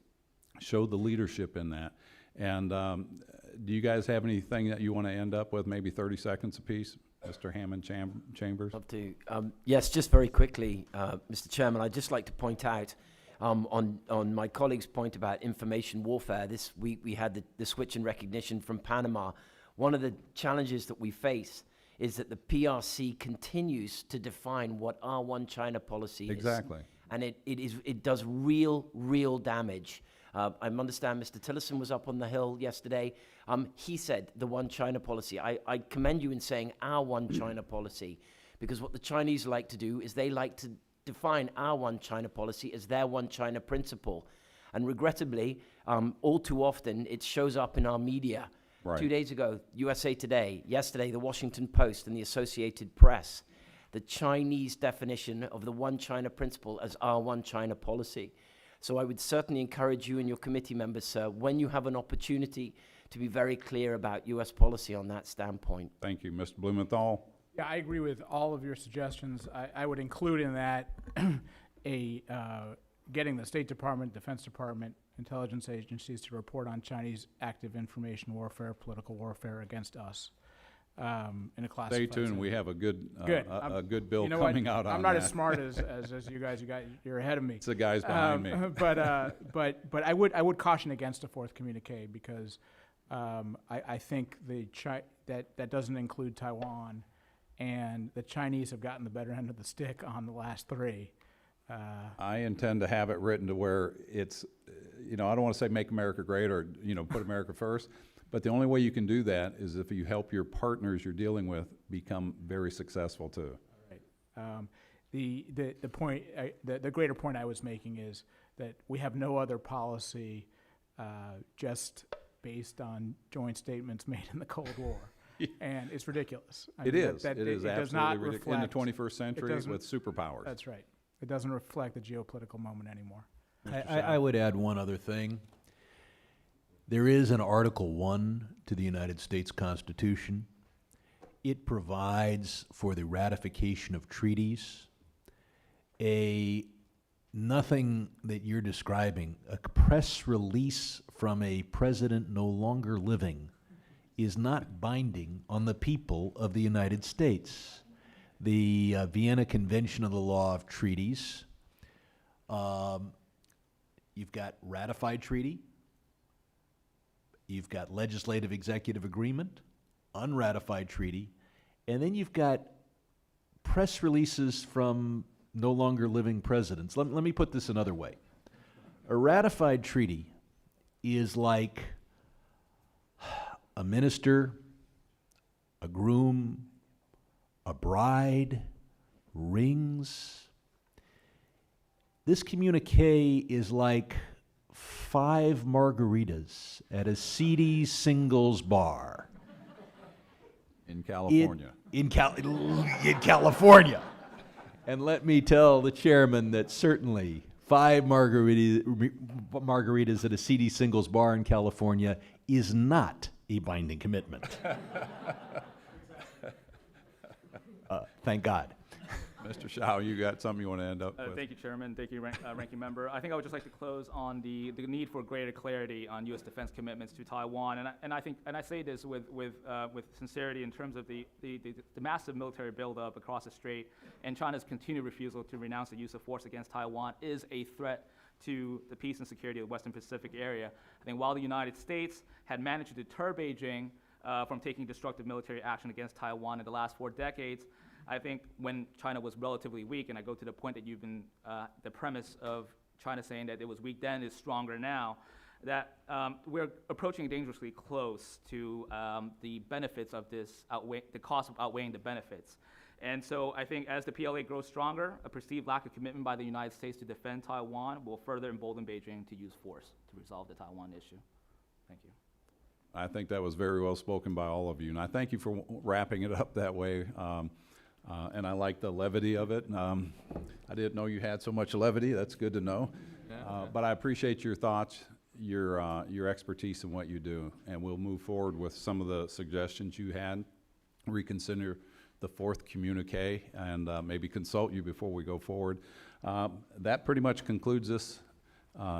S2: show the leadership in that. And do you guys have anything that you want to end up with, maybe 30 seconds apiece? Mr. Hammond Chambers?
S8: Love to. Yes, just very quickly, Mr. Chairman, I'd just like to point out on my colleague's point about information warfare. This week we had the switch in recognition from Panama. One of the challenges that we face is that the PRC continues to define what our one China policy is.
S2: Exactly.
S8: And it does real damage. I understand Mr. Tillerson was up on the Hill yesterday. He said the one China policy. I commend you in saying our one China policy, because what the Chinese like to do is they like to define our one China policy as their one China principle. And regrettably, all too often, it shows up in our media.
S2: Right.
S8: 2 days ago, USA Today, yesterday, the Washington Post and the Associated Press, the Chinese definition of the one China principle as our one China policy. So I would certainly encourage you and your committee members, sir, when you have an opportunity, to be very clear about U.S. policy on that standpoint.
S2: Thank you. Mr. Blumenthal?
S7: Yeah, I agree with all of your suggestions. I would include in that getting the State Department, Defense Department, intelligence agencies to report on Chinese active information warfare, political warfare against us in a classified
S2: Stay tuned.
S7: setting.
S2: We have a good bill
S7: You know
S2: coming
S7: what?
S2: out on
S7: I'm not
S2: that.
S7: as smart as you guys. You're ahead of me.
S2: It's the guys behind me.
S7: But I would caution against a fourth communique, because I think that doesn't include Taiwan, and the Chinese have gotten the better end of the stick on the last three.
S2: I intend to have it written to where it's, you know, I don't want to say make America great or, you know, put America first, but the only way you can do that is if you help your partners you're dealing with become very successful too.
S7: Right. The point, the greater point I was making is that we have no other policy just based on joint statements made in the Cold War. And it's ridiculous.
S2: It is
S7: does not
S2: absolutely ridiculous in the 21st century
S7: doesn't-
S2: with superpowers.
S7: That's right. It doesn't reflect the geopolitical moment anymore.
S1: I would add one other thing. There is an Article 1 to the United States Constitution. It provides for the ratification of treaties. Nothing that you're describing, a press release from a president no longer living, is not binding on the people of the United States. The Vienna Convention of the Law of Treaties, you've got ratified treaty, you've got legislative executive agreement, unratified treaty, and then you've got press releases from no longer living presidents. Let me put this another way. A ratified treaty is like a minister, a groom, a bride, rings. This communique is like 5 margaritas at a seedy singles bar.
S2: In California.
S1: In California. And let me tell the chairman that certainly 5 margaritas at a seedy singles bar in California is not a binding commitment. Thank God.
S2: Mr. Shao, you got something you want to end up with?
S9: Thank you, Chairman. Thank you, Ranking Member. I think I would just like to close on the need for greater clarity on U.S. defense commitments to Taiwan, and I say this with sincerity in terms of the massive military buildup across the strait, and China's continued refusal to renounce the use of force against Taiwan is a threat to the peace and security of the Western Pacific area. I think while the United States had managed to deter Beijing from taking destructive military action against Taiwan in the last 4 decades, I think when China was relatively weak, and I go to the point that you've been, the premise of China saying that it was weak then is stronger now, that we're approaching dangerously close to the benefits of this, the cost of outweighing the benefits. And so I think as the PLA grows stronger, a perceived lack of commitment by the United States to defend Taiwan will further embolden Beijing to use force to resolve the Taiwan issue. Thank you.
S2: I think that was very well spoken by all of you, and I thank you for wrapping it up that way. And I like the levity of it. I didn't know you had so much levity. That's good to know. But I appreciate your thoughts, your expertise in what you do, and we'll move forward with some of the suggestions you had. Reconsider the 4th communique and maybe consult you before we go forward. That pretty much concludes this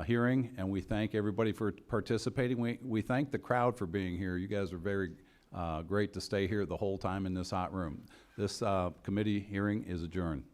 S2: hearing, and we thank everybody for participating. We thank the crowd for being here. You guys are very great to stay here the whole time in this hot room. This committee hearing is adjourned.